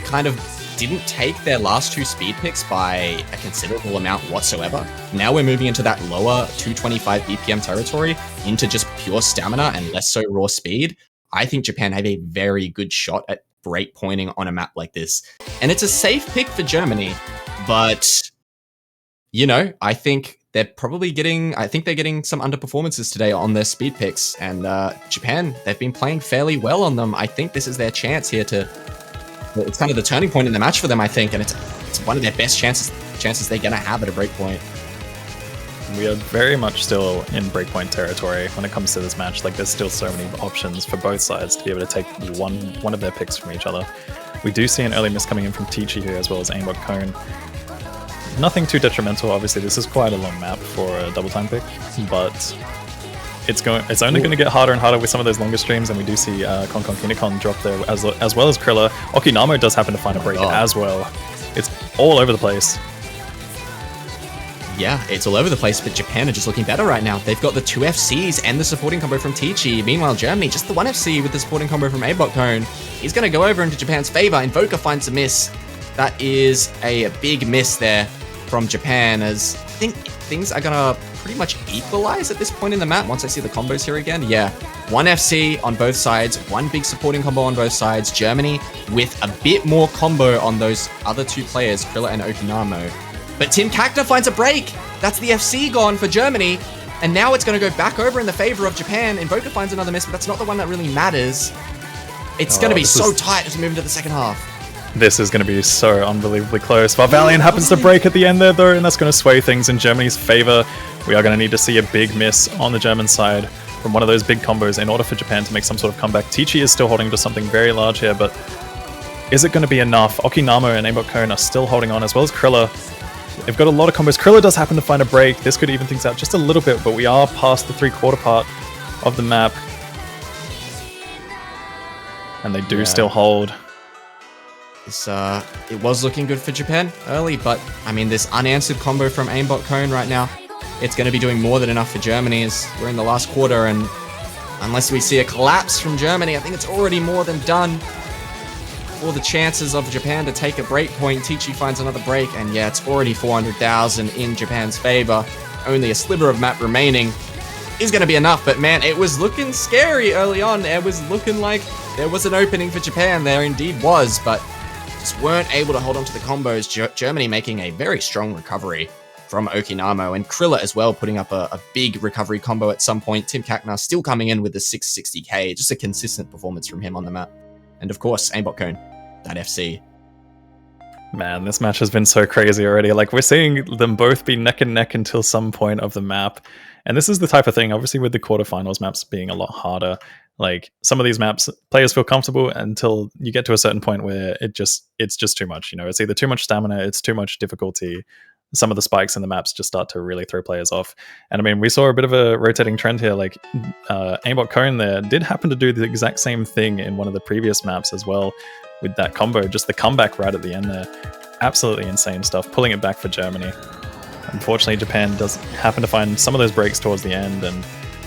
kind of didn't take their last 2 speed picks by a considerable amount whatsoever. Now we're moving into that lower 225 BPM territory into just pure stamina and less so raw speed. I think Japan have a very good shot at break pointing on a map like this. And it's a safe pick for Germany, but, you know, I think they're getting some underperformances today on their speed picks. And Japan, they've been playing fairly well on them. I think this is their chance here to... It's kind of the turning point in the match for them, I think, and it's one of their best chances they're going to have at a breakpoint. We are very much still in breakpoint territory when it comes to this match. Like, there's still so many options for both sides to be able to take one of their picks from each other. We do see an early miss coming in from Teachy here, as well as aimbot Cone. Nothing too detrimental, obviously. This is quite a long map for a double time pick, but it's only going to get harder and harder with some of those longer streams, and we do see Konkon Kinikon drop there as well as Krilla. Okinamo does happen to find a break as well. It's all over the place. Yeah, it's all over the place, but Japan are just looking better right now. They've got the 2 FCs and the supporting combo from Teachy. Meanwhile, Germany, just the 1 FC with the supporting combo from aimbot Cone. He's going to go over into Japan's favor. Invoker finds a miss. That is a big miss there from Japan, as I think things are going to pretty much equalize at this point in the map once I see the combos here again. Yeah, 1 FC on both sides, 1 big supporting combo on both sides. Germany with a bit more combo on those other 2 players, Krilla and Okinamo. But Tim Cacta finds a break. That's the FC gone for Germany. And now it's going to go back over in the favor of Japan. Invoker finds another miss, but that's not the one that really matters. It's going to be so tight as we move into the second half. This is going to be so unbelievably close. Valiant happens to break at the end there, though, and that's going to sway things in Germany's favor. We are going to need to see a big miss on the German side from one of those big combos in order for Japan to make some sort of comeback. Teachy is still holding to something very large here, but is it going to be enough? Okinamo and aimbot Cone are still holding on, as well as Krilla. They've got a lot of combos. Krilla does happen to find a break. This could even things out just a little bit, but we are past the 3/4 part of the map. And they do still hold. It was looking good for Japan early, but I mean, this unanswered combo from aimbot Cone right now, it's going to be doing more than enough for Germany as we're in the last quarter, and unless we see a collapse from Germany, I think it's already more than done for the chances of Japan to take a break point. Teachy finds another break, and yeah, it's already 400,000 in Japan's favor. Only a sliver of map remaining is going to be enough, but man, it was looking scary early on. It was looking like there was an opening for Japan. There indeed was, but just weren't able to hold on to the combos. Germany making a very strong recovery from Okinamo, and Krilla as well putting up a big recovery combo at some point. Tim Cacna still coming in with the 660k, just a consistent performance from him on the map. And of course, aimbot Cone, that FC. Man, this match has been so crazy already. Like, we're seeing them both be neck and neck until some point of the map. And this is the type of thing, obviously, with the quarterfinals maps being a lot harder. Like, some of these maps, players feel comfortable until you get to a certain point where it's just too much. You know, it's either too much stamina, it's too much difficulty. Some of the spikes in the maps just start to really throw players off. And I mean, we saw a bit of a rotating trend here. Like, aimbot Cone there did happen to do the exact same thing in one of the previous maps as well with that combo. Just the comeback right at the end there. Absolutely insane stuff. Pulling it back for Germany. Unfortunately, Japan does happen to find some of those breaks towards the end, and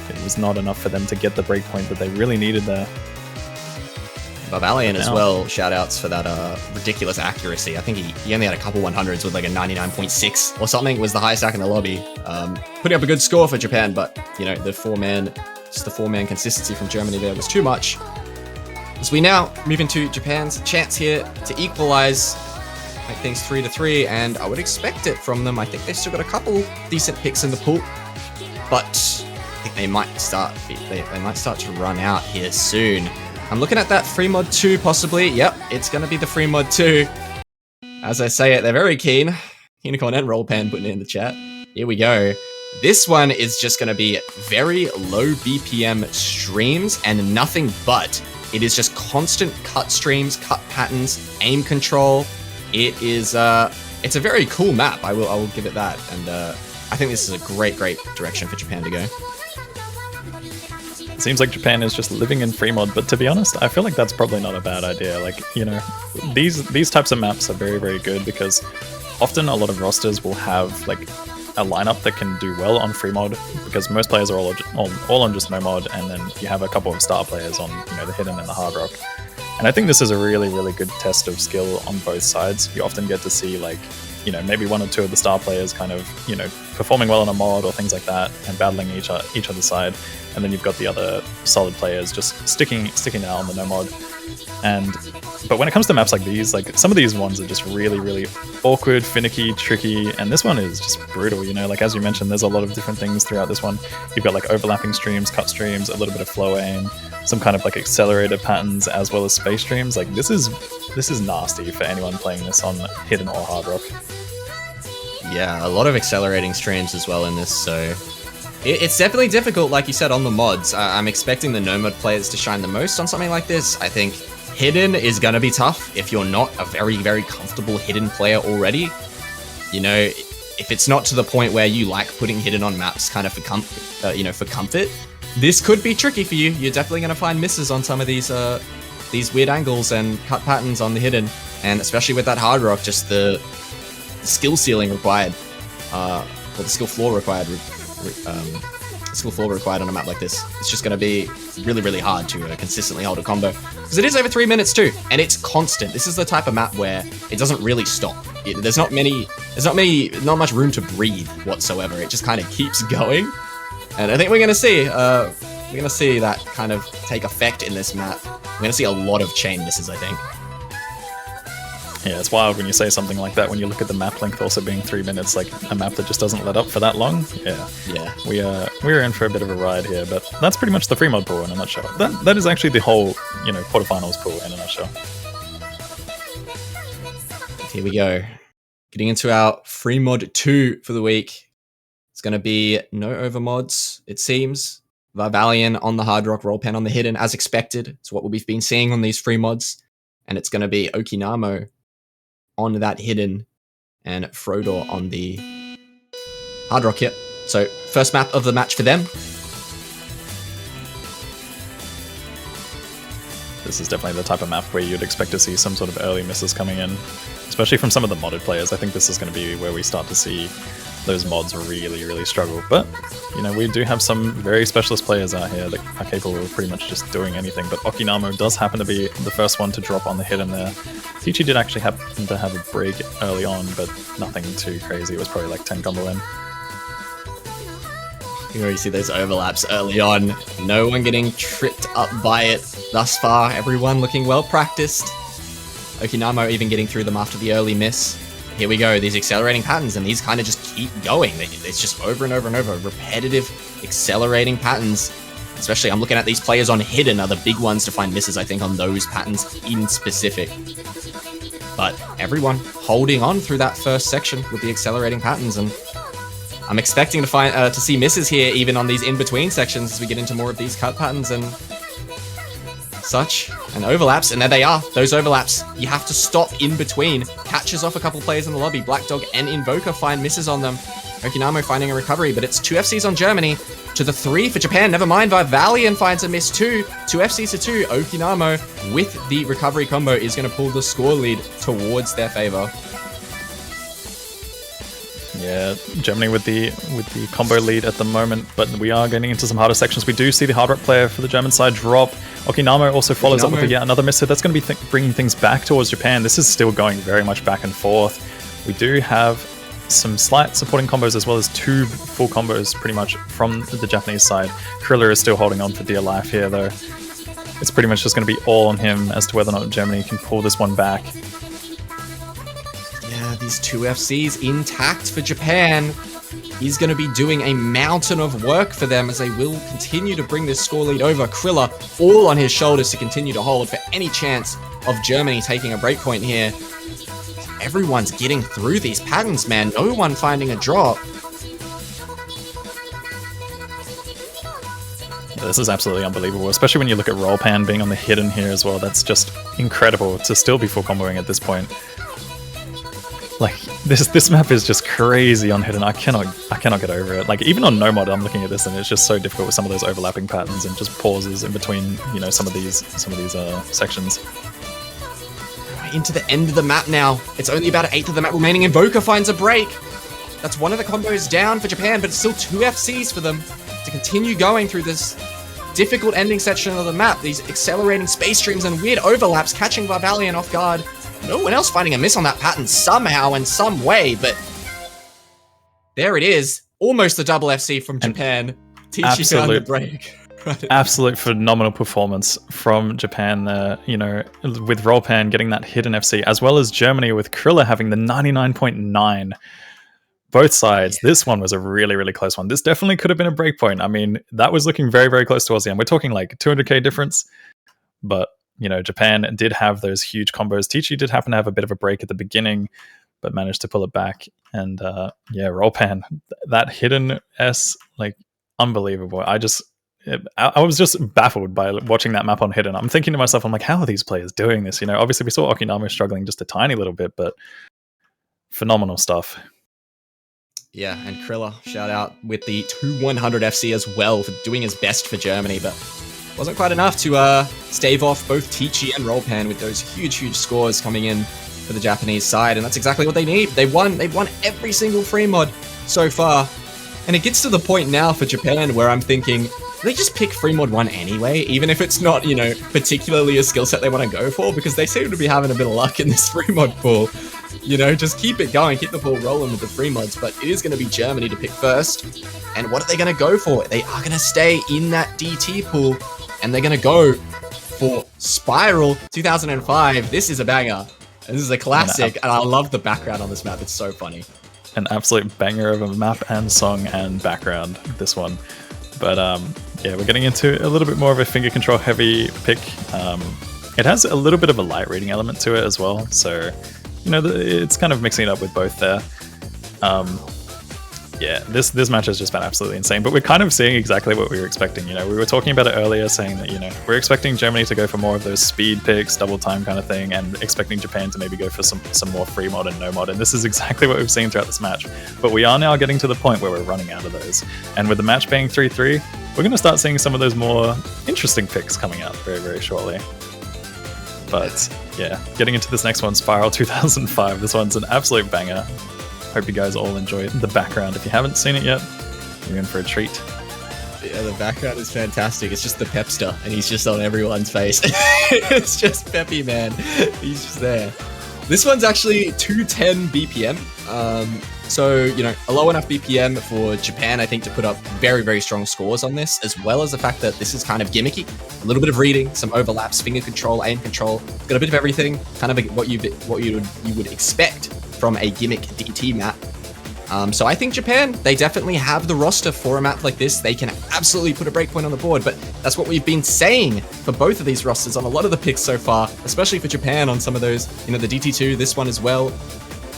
it was not enough for them to get the break point that they really needed there. Valiant as well, shout outs for that ridiculous accuracy. I think he only had a couple 100s with like a 99.6 or something, was the highest stack in the lobby. Putting up a good score for Japan, but you know, the four-man consistency from Germany there was too much. As we now move into Japan's chance here to equalize, make things 3-3, and I would expect it from them. I think they've still got a couple decent picks in the pool, but I think they might start to run out here soon. I'm looking at that free mod 2 possibly. Yep, it's going to be the free mod 2. As I say it, they're very keen. Unicorn and Rollpan putting it in the chat. Here we go. This one is just going to be very low BPM streams and nothing but. It is just constant cut streams, cut patterns, aim control. It is it's a very cool map. I will give it that. And I think this is a great direction for Japan to go. It seems like Japan is just living in free mod, but to be honest, I feel like that's probably not a bad idea. Like, you know, these types of maps are very good because often a lot of rosters will have like a lineup that can do well on free mod because most players are all on just no mod, and then you have a couple of star players on, you know, the hidden and the hard rock. And I think this is a really, really good test of skill on both sides. You often get to see, like, you know, maybe one or two of the star players kind of, you know, performing well on a mod or things like that and battling each other's side. And then you've got the other solid players just sticking out on the no mod. But when it comes to maps like these, like some of these ones are just really, really awkward, finicky, tricky, and this one is just brutal, you know, like as you mentioned, there's a lot of different things throughout this one. You've got like overlapping streams, cut streams, a little bit of flow aim, some kind of like accelerator patterns, as well as space streams. Like this is nasty for anyone playing this on Hidden or Hard Rock. Yeah, a lot of accelerating streams as well in this, so it's definitely difficult, like you said, on the mods. I'm expecting the no-mod players to shine the most on something like this. I think Hidden is going to be tough if you're not a very, very comfortable Hidden player already. You know, if it's not to the point where you like putting Hidden on maps kind of for comfort, this could be tricky for you. You're definitely going to find misses on some of these weird angles and cut patterns on the Hidden, and especially with that Hard Rock, just the skill ceiling required, or the skill floor required. Skill floor required on a map like this. It's just going to be really, really hard to consistently hold a combo, because it is over 3 minutes too, and it's constant. This is the type of map where it doesn't really stop. There's not much room to breathe whatsoever. It just kind of keeps going, and I think we're going to see that kind of take effect in this map. We're going to see a lot of chain misses, I think. Yeah, it's wild when you say something like that when you look at the map length also being 3 minutes, like a map that just doesn't let up for that long. Yeah. We're in for a bit of a ride here, but that's pretty much the free mod pool in a nutshell. That is actually the whole, you know, quarterfinals pool in a nutshell. Here we go. Getting into our free mod 2 for the week. It's going to be no overmods, it seems. Vivalion on the Hard Rock, Rollpen on the Hidden, as expected. It's what we've been seeing on these free mods. And it's going to be Okinamo on that Hidden and Frodor on the Hard Rock here. So first map of the match for them. This is definitely the type of map where you'd expect to see some sort of early misses coming in, especially from some of the modded players. I think this is going to be where we start to see those mods really, really struggle. But, you know, we do have some very specialist players out here that are capable of pretty much just doing anything. But Okinamo does happen to be the first one to drop on the Hidden there. Peachy did actually happen to have a break early on, but nothing too crazy. It was probably like 10 combo in. You already see those overlaps early on. No one getting tripped up by it thus far. Everyone looking well practiced. Okinamo even getting through them after the early miss. Here we go, these accelerating patterns, and these kind of just keep going. It's just over and over and over, repetitive accelerating patterns. Especially, I'm looking at these players on Hidden are the big ones to find misses, I think, on those patterns in specific. But everyone holding on through that first section with the accelerating patterns, and I'm expecting to see misses here even on these in-between sections as we get into more of these cut patterns and such, and overlaps, and there they are, those overlaps. You have to stop in between. Catches off a couple players in the lobby. Black Dog and Invoker find misses on them. Okinamo finding a recovery, but it's 2 FCs on Germany to the 3 for Japan. Never mind, Vivalion finds a miss too. 2 FCs to 2. Okinamo with the recovery combo is going to pull the score lead towards their favor. Yeah, Germany with the combo lead at the moment, but we are getting into some harder sections. We do see the Hard Rock player for the German side drop. Okinamo also follows up with yet another miss, so that's going to be bringing things back towards Japan. This is still going very much back and forth. We do have some slight supporting combos as well as 2 full combos pretty much from the Japanese side. Kriller is still holding on for dear life here though. It's pretty much just going to be all on him as to whether or not Germany can pull this one back. Yeah, these 2 FCs intact for Japan. He's going to be doing a mountain of work for them as they will continue to bring this score lead over. Kriller all on his shoulders to continue to hold for any chance of Germany taking a breakpoint here. Everyone's getting through these patterns, man. No one finding a drop. Yeah, this is absolutely unbelievable, especially when you look at Rollpan being on the Hidden here as well. That's just incredible to still be full comboing at this point. Like, this map is just crazy on Hidden. I cannot get over it. Like, even on no mod, I'm looking at this and it's just so difficult with some of those overlapping patterns and just pauses in between, you know, some of these sections. Into the end of the map now. It's only about an 1/8 of the map remaining. Invoker finds a break. That's one of the combos down for Japan, but it's still 2 FCs for them to continue going through this difficult ending section of the map. These accelerating space streams and weird overlaps catching Vivalion off guard. No one else finding a miss on that pattern somehow in some way, but there it is. Almost a double FC from Japan. Teachy found the break. Absolute phenomenal performance from Japan there, you know, with Rollpan getting that hidden FC, as well as Germany with Krilla having the 99.9. Both sides. Yeah. This one was a really, really close one. This definitely could have been a breakpoint. I mean, that was looking very, very close towards the end. We're talking like 200k difference, but, you know, Japan did have those huge combos. Teachy did happen to have a bit of a break at the beginning, but managed to pull it back. And yeah, Rollpan, that hidden S, like, unbelievable. I was just baffled by watching that map on hidden. I'm thinking to myself, I'm like, how are these players doing this? You know, obviously we saw Okinawa struggling just a tiny little bit, but phenomenal stuff. Yeah, and Krilla, shout out with the 2-100 FC as well for doing his best for Germany, but wasn't quite enough to stave off both Teachy and Rollpan with those huge, huge scores coming in for the Japanese side, and that's exactly what they need. They've won every single free mod so far, and it gets to the point now for Japan where I'm thinking, they just pick free mod 1 anyway, even if it's not, you know, particularly a skill set they want to go for, because they seem to be having a bit of luck in this free mod pool. You know, just keep it going, keep the ball rolling with the free mods, but it is going to be Germany to pick first. And what are they going to go for? They are going to stay in that DT pool, and they're going to go for Spiral 2005. This is a banger. This is a classic, and I love the background on this map. It's so funny. An absolute banger of a map and song and background, this one. But yeah, we're getting into a little bit more of a finger control heavy pick. It has a little bit of a light reading element to it as well, so you know, it's kind of mixing it up with both there. Yeah, this match has just been absolutely insane, but we're kind of seeing exactly what we were expecting. You know, we were talking about it earlier, saying that, you know, we're expecting Germany to go for more of those speed picks, double time kind of thing, and expecting Japan to maybe go for some more free mod and no mod, and this is exactly what we've seen throughout this match. But we are now getting to the point where we're running out of those, and with the match being 3-3, we're going to start seeing some of those more interesting picks coming out very, very shortly. But yeah, getting into this next one, Spiral 2005. This one's an absolute banger. Hope you guys all enjoy the background. If you haven't seen it yet, you're in for a treat. Yeah, the background is fantastic. It's just the Pepster, and he's just on everyone's face. It's just Peppy, man. He's just there. This one's actually 210 BPM. So, you know, a low enough BPM for Japan, I think, to put up very, very strong scores on this, as well as the fact that this is kind of gimmicky. A little bit of reading, some overlaps, finger control, aim control. Got a bit of everything, kind of what you would expect from a gimmick DT map. So I think Japan, they definitely have the roster for a map like this. They can absolutely put a breakpoint on the board, but that's what we've been saying for both of these rosters on a lot of the picks so far, especially for Japan on some of those, you know, the DT2, this one as well.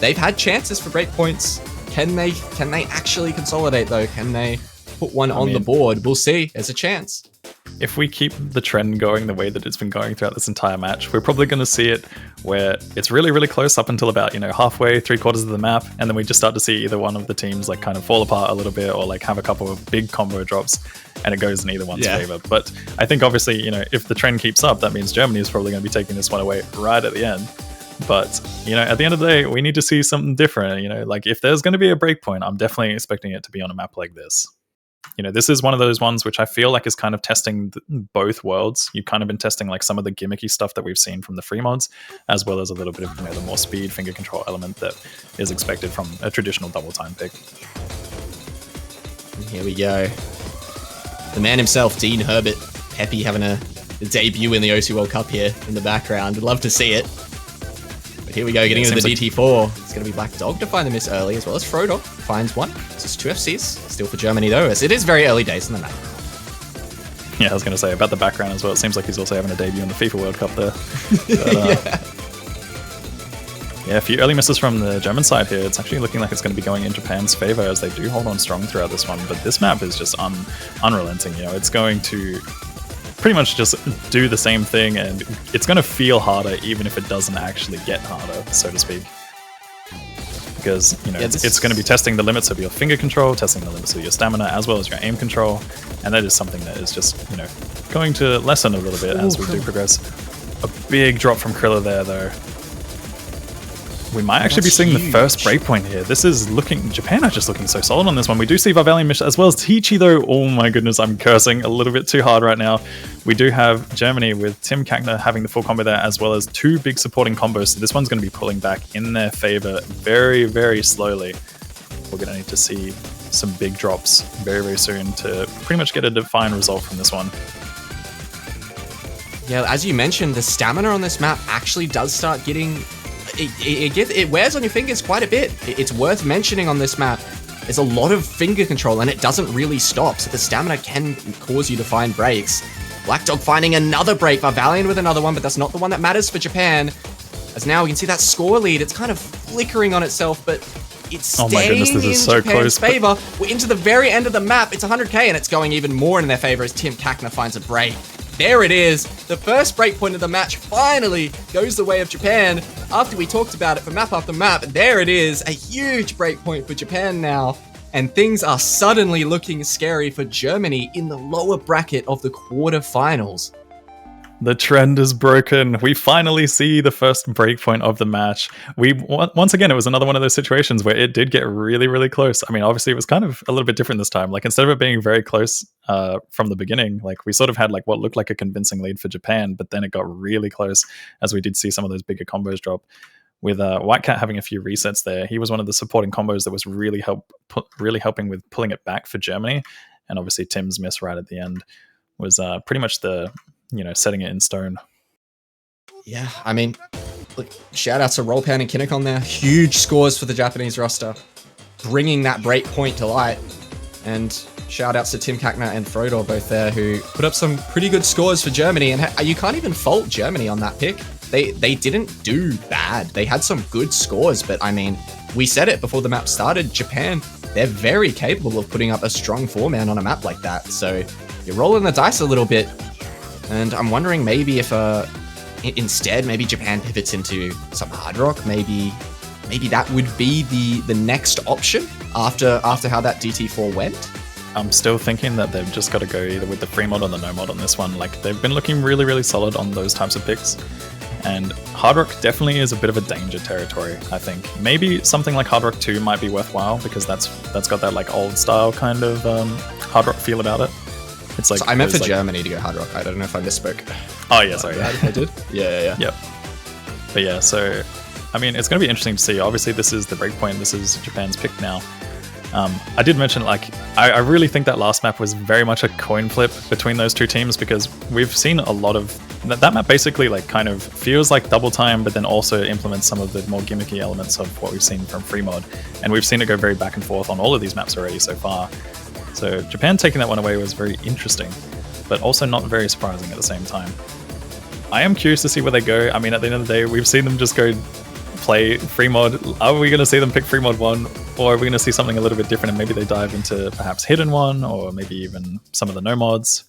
They've had chances for breakpoints. Can they actually consolidate though? Can they put one on the board? We'll see. There's a chance. If we keep the trend going the way that it's been going throughout this entire match, we're probably going to see it where it's really, really close up until about, you know, halfway, 3/4 of the map, and then we just start to see either one of the teams like kind of fall apart a little bit or like have a couple of big combo drops, and it goes in either one's favor. But I think obviously, you know, if the trend keeps up, that means Germany is probably going to be taking this one away right at the end. But, you know, at the end of the day, we need to see something different. You know, like if there's going to be a breakpoint, I'm definitely expecting it to be on a map like this. You know, this is one of those ones which I feel like is kind of testing both worlds. You've kind of been testing like some of the gimmicky stuff that we've seen from the free mods, as well as a little bit of, you know, the more speed finger control element that is expected from a traditional double time pick. And here we go. The man himself, Dean Herbert, Peppy having a debut in the OC World Cup here in the background. I'd love to see it. But here we go, getting into the DT4. It's going to be Black Dog to find the miss early, as well as Frodog finds one. This is 2 FCs, still for Germany though, as it is very early days in the map. Yeah, I was going to say about the background as well. It seems like he's also having a debut in the FIFA World Cup there. But, yeah, a few early misses from the German side here. It's actually looking like it's going to be going in Japan's favor, as they do hold on strong throughout this one. But this map is just unrelenting. You know, it's going to pretty much just do the same thing, and it's going to feel harder even if it doesn't actually get harder, so to speak. Because, you know, it's going to be testing the limits of your finger control, testing the limits of your stamina, as well as your aim control, and that is something that is just, you know, going to lessen a little bit as we do progress. A big drop from Krilla there, though. We might actually be seeing the first breakpoint here. This is looking... Japan are just looking so solid on this one. We do see Varvalian Mish as well as Tichi, though. Oh my goodness, I'm cursing a little bit too hard right now. We do have Germany with Tim Kakner having the full combo there, as well as 2 big supporting combos. So this one's going to be pulling back in their favor very, very slowly. We're going to need to see some big drops very, very soon to pretty much get a defined result from this one. Yeah, as you mentioned, the stamina on this map actually does start getting... It wears on your fingers quite a bit. It's worth mentioning on this map. There's a lot of finger control and it doesn't really stop, so the stamina can cause you to find breaks. Black Dog finding another break, Varvalian with another one, but that's not the one that matters for Japan. As now we can see that score lead, it's kind of flickering on itself, but it's staying in Japan's favor. We're into the very end of the map. It's 100k and it's going even more in their favor as Tim Kakner finds a break. There it is. The first breakpoint of the match finally goes the way of Japan. After we talked about it for map after map, there it is. A huge breakpoint for Japan now. And things are suddenly looking scary for Germany in the lower bracket of the quarterfinals. The trend is broken. We finally see the first breakpoint of the match. Once again, it was another one of those situations where it did get really, really close. I mean, obviously, it was kind of a little bit different this time. Like, instead of it being very close from the beginning, like, we sort of had like what looked like a convincing lead for Japan, but then it got really close as we did see some of those bigger combos drop. With White Cat having a few resets there, he was one of the supporting combos that was really helping with pulling it back for Germany. And obviously, Tim's miss right at the end was pretty much the... setting it in stone. Yeah, I mean, look, shout out to Rollpan and Kinnicon there. Huge scores for the Japanese roster, bringing that break point to light. And shout outs to Tim Kakner and Frodor both there, who put up some pretty good scores for Germany. And you can't even fault Germany on that pick. They didn't do bad. They had some good scores, but I mean, we said it before the map started, Japan, they're very capable of putting up a strong 4-man on a map like that. So you're rolling the dice a little bit. And I'm wondering maybe if instead maybe Japan pivots into some hard rock. Maybe that would be the next option after how that DT4 went. I'm still thinking that they've just got to go either with the free mod or the no mod on this one. Like, they've been looking really, really solid on those types of picks. And hard rock definitely is a bit of a danger territory, I think. Maybe something like hard rock 2 might be worthwhile because that's got that like old style kind of hard rock feel about it. It's like, so I meant for Germany to go hard rock. I don't know if I misspoke. Oh yeah, sorry. I did. Yeah. Yep. But yeah, so I mean, it's going to be interesting to see. Obviously, this is the breakpoint. This is Japan's pick now. I did mention, like, I really think that last map was very much a coin flip between those two teams because we've seen a lot of that map. Basically, like, kind of feels like double time, but then also implements some of the more gimmicky elements of what we've seen from free mod, and we've seen it go very back and forth on all of these maps already so far. So Japan taking that one away was very interesting, but also not very surprising at the same time. I am curious to see where they go. I mean, at the end of the day, we've seen them just go play free mod. Are we going to see them pick free mod 1, or are we going to see something a little bit different and maybe they dive into perhaps hidden 1 or maybe even some of the no mods?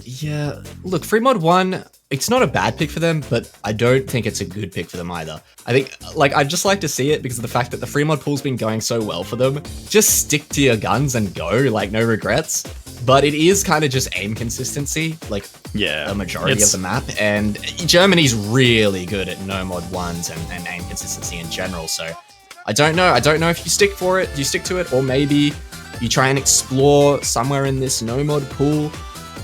Yeah, look, free mod 1, it's not a bad pick for them, but I don't think it's a good pick for them either. I think, like, I'd just like to see it because of the fact that the free mod pool's been going so well for them. Just stick to your guns and go, like, no regrets. But it is kind of just aim consistency, like, yeah, a majority of the map. And Germany's really good at no mod 1s and aim consistency in general. So I don't know. I don't know if you stick for it, you stick to it, or maybe you try and explore somewhere in this no mod pool.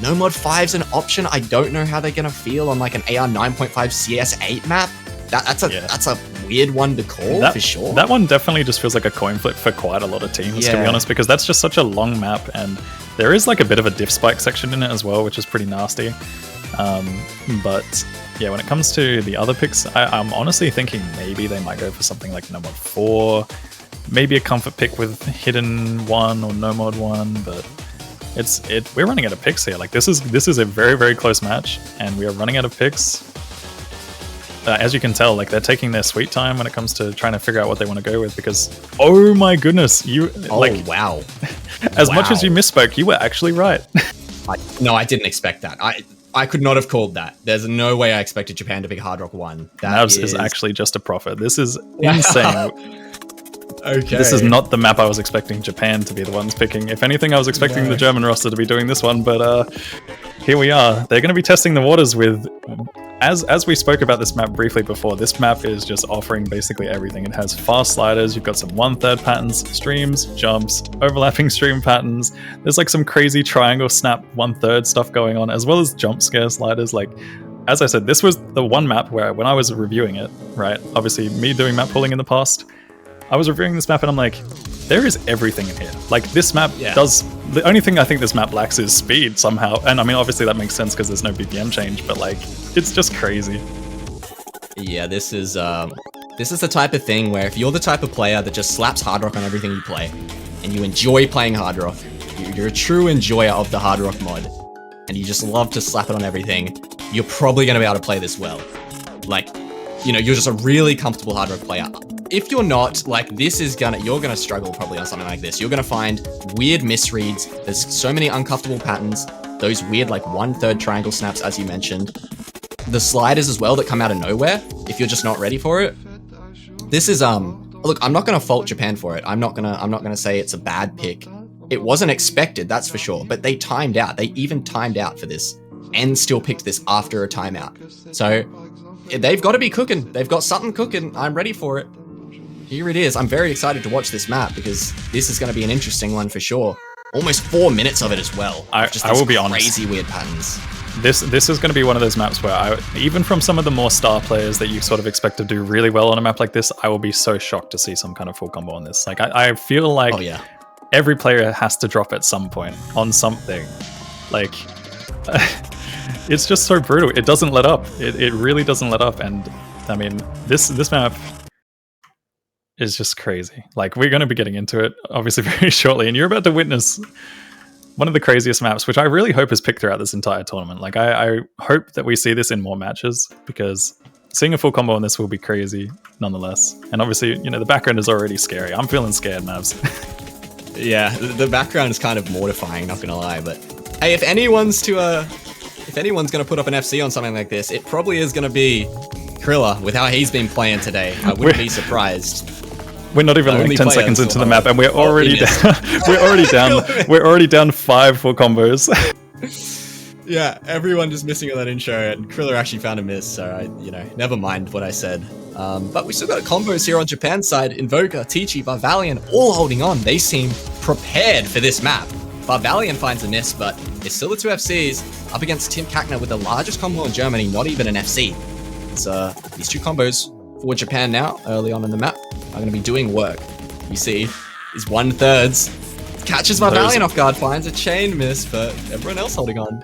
No mod 5's an option. I don't know how they're going to feel on like an AR 9.5 CS8 map. That's a weird one to call for sure. That one definitely just feels like a coin flip for quite a lot of teams, to be honest, because that's just such a long map, and there is like a bit of a diff spike section in it as well, which is pretty nasty. But yeah, when it comes to the other picks, I'm honestly thinking maybe they might go for something like no mod 4, maybe a comfort pick with hidden 1 or no mod 1, but we're running out of picks here. Like, this is a very, very close match, and we are running out of picks. As you can tell, like, they're taking their sweet time when it comes to trying to figure out what they want to go with, because oh my goodness, wow. As much as you misspoke, you were actually right. No, I didn't expect that. I could not have called that. There's no way I expected Japan to pick hard rock 1. That is actually just a profit. This is insane. Okay. This is not the map I was expecting Japan to be the ones picking. If anything, I was expecting the German roster to be doing this one, but here we are. They're going to be testing the waters with as we spoke about this map briefly before, this map is just offering basically everything. It has fast sliders, you've got some 1/3 patterns, streams, jumps, overlapping stream patterns. There's like some crazy triangle snap 1/3 stuff going on, as well as jump scare sliders. Like, as I said, this was the one map where when I was reviewing it, right, obviously me doing map pulling in the past, I was reviewing this map and I'm like, there is everything in here. Like, this map does... The only thing I think this map lacks is speed somehow. And I mean, obviously that makes sense because there's no BPM change, but like, it's just crazy. Yeah, this is the type of thing where if you're the type of player that just slaps Hard Rock on everything you play, and you enjoy playing Hard Rock, you're a true enjoyer of the Hard Rock mod, and you just love to slap it on everything, you're probably going to be able to play this well. Like, you know, you're just a really comfortable Hard Rock player. If you're not, like, you're gonna struggle probably on something like this. You're gonna find weird misreads. There's so many uncomfortable patterns. Those weird, like, 1/3 triangle snaps, as you mentioned. The sliders as well that come out of nowhere, if you're just not ready for it. This is, look, I'm not gonna fault Japan for it. I'm not gonna say it's a bad pick. It wasn't expected, that's for sure, but they timed out. They even timed out for this and still picked this after a timeout. So, they've got to be cooking. They've got something cooking. I'm ready for it. Here it is. I'm very excited to watch this map because this is going to be an interesting one for sure. Almost 4 minutes of it as well. I will be honest. Crazy weird patterns. This is going to be one of those maps where even from some of the more star players that you sort of expect to do really well on a map like this, I will be so shocked to see some kind of full combo on this. Like, I feel like every player has to drop at some point on something. Like, it's just so brutal. It doesn't let up. It really doesn't let up. And I mean, this map is just crazy. Like, we're going to be getting into it obviously very shortly, and you're about to witness one of the craziest maps, which I really hope is picked throughout this entire tournament. Like, I hope that we see this in more matches, because seeing a full combo on this will be crazy nonetheless. And obviously, you know, the background is already scary. I'm feeling scared, Mavs. Yeah, the background is kind of mortifying, not gonna lie, but hey, if anyone's gonna put up an FC on something like this, it probably is gonna be Krilla with how he's been playing today. I wouldn't be surprised. We're not even like 10 seconds into the map, and we're already down. We're already down 5 full combos. Yeah, everyone just missing on that intro, and Kriller actually found a miss, so never mind what I said. But we still got combos here on Japan's side. Invoker, Tichi, Varvalian, all holding on. They seem prepared for this map. Varvalian finds a miss, but it's still the 2 FCs up against Tim Kackner with the largest combo in Germany, not even an FC. It's these 2 combos for Japan now, early on in the map, are going to be doing work. You see, is 1/3. Catches Varvalian off guard, finds a chain miss, but everyone else holding on.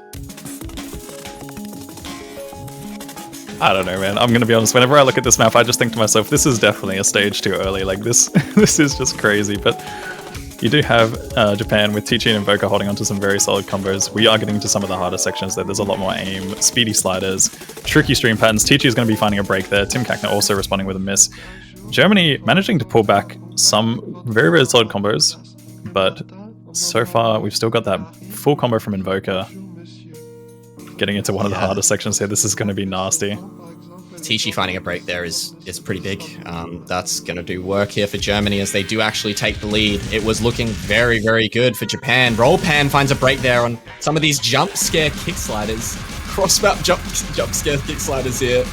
I don't know, man. I'm going to be honest. Whenever I look at this map, I just think to myself, this is definitely a stage too early. Like, this is just crazy. But you do have Japan with Tichi and Invoker holding onto some very solid combos. We are getting to some of the harder sections there. There's a lot more aim, speedy sliders, tricky stream patterns. Tichi is going to be finding a break there. Tim Kackner also responding with a miss. Germany managing to pull back some very, very solid combos. But so far, we've still got that full combo from Invoker. Getting into one of the harder sections here. This is going to be nasty. Tichi finding a break there is pretty big. That's going to do work here for Germany as they do actually take the lead. It was looking very, very good for Japan. Rollpan finds a break there on some of these jump scare kick sliders. Cross-map jump scare kick sliders here.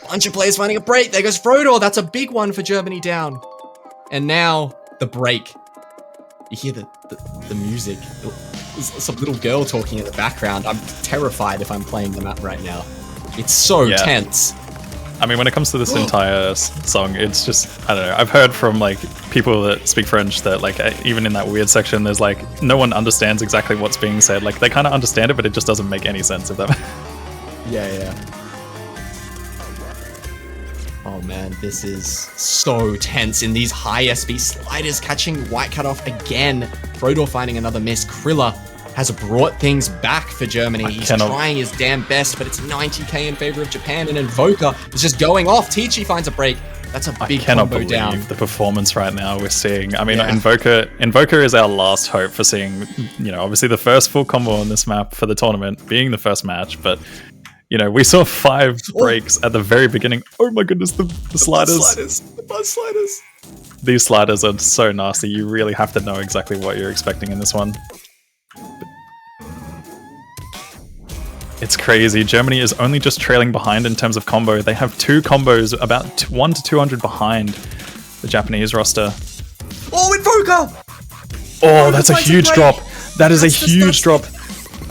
Bunch of players finding a break. There goes Frodor. That's a big one for Germany down. And now the break. You hear the music. There's some little girl talking in the background. I'm terrified if I'm playing the map right now. It's so tense. I mean, when it comes to this entire song, it's just, I don't know. I've heard from like people that speak French that like even in that weird section, there's like no one understands exactly what's being said. Like they kind of understand it, but it just doesn't make any sense. If that. Yeah. Oh man, this is so tense in these high SB sliders, catching White Cat off again. Frodor finding another miss. Krilla has brought things back for Germany. He's trying his damn best, but it's 90k in favor of Japan, and Invoker is just going off. Tichi finds a break. That's a big combo down. I cannot believe the performance right now we're seeing. I mean, Invoker is our last hope for seeing, obviously the first full combo on this map for the tournament, being the first match, but we saw 5 breaks at the very beginning. Oh my goodness, the sliders. The buzz sliders. These sliders are so nasty. You really have to know exactly what you're expecting in this one. It's crazy. Germany is only just trailing behind in terms of combo. They have 2 combos, about 1 to 200 behind the Japanese roster. Oh, Invoker! Oh, that's a huge drop. That is a huge drop.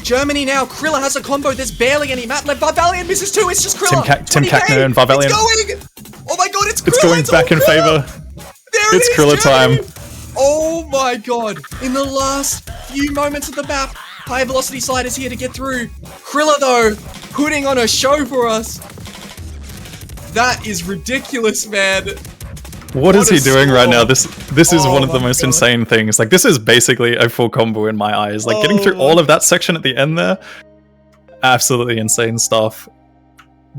Germany now. Krilla has a combo. There's barely any map left. Varvalian misses 2. It's just Krilla. Tim Kakner and Varvalian. It's going! Oh my god, it's Krilla! It's going back in favor. There it's Krilla time. Oh my god. In the last few moments of the map, high velocity slide is here to get through. Krilla, though, putting on a show for us. That is ridiculous, man. What is he doing right now? This is one of the most insane things. Like, this is basically a full combo in my eyes. Like, getting through all of that section at the end there, absolutely insane stuff.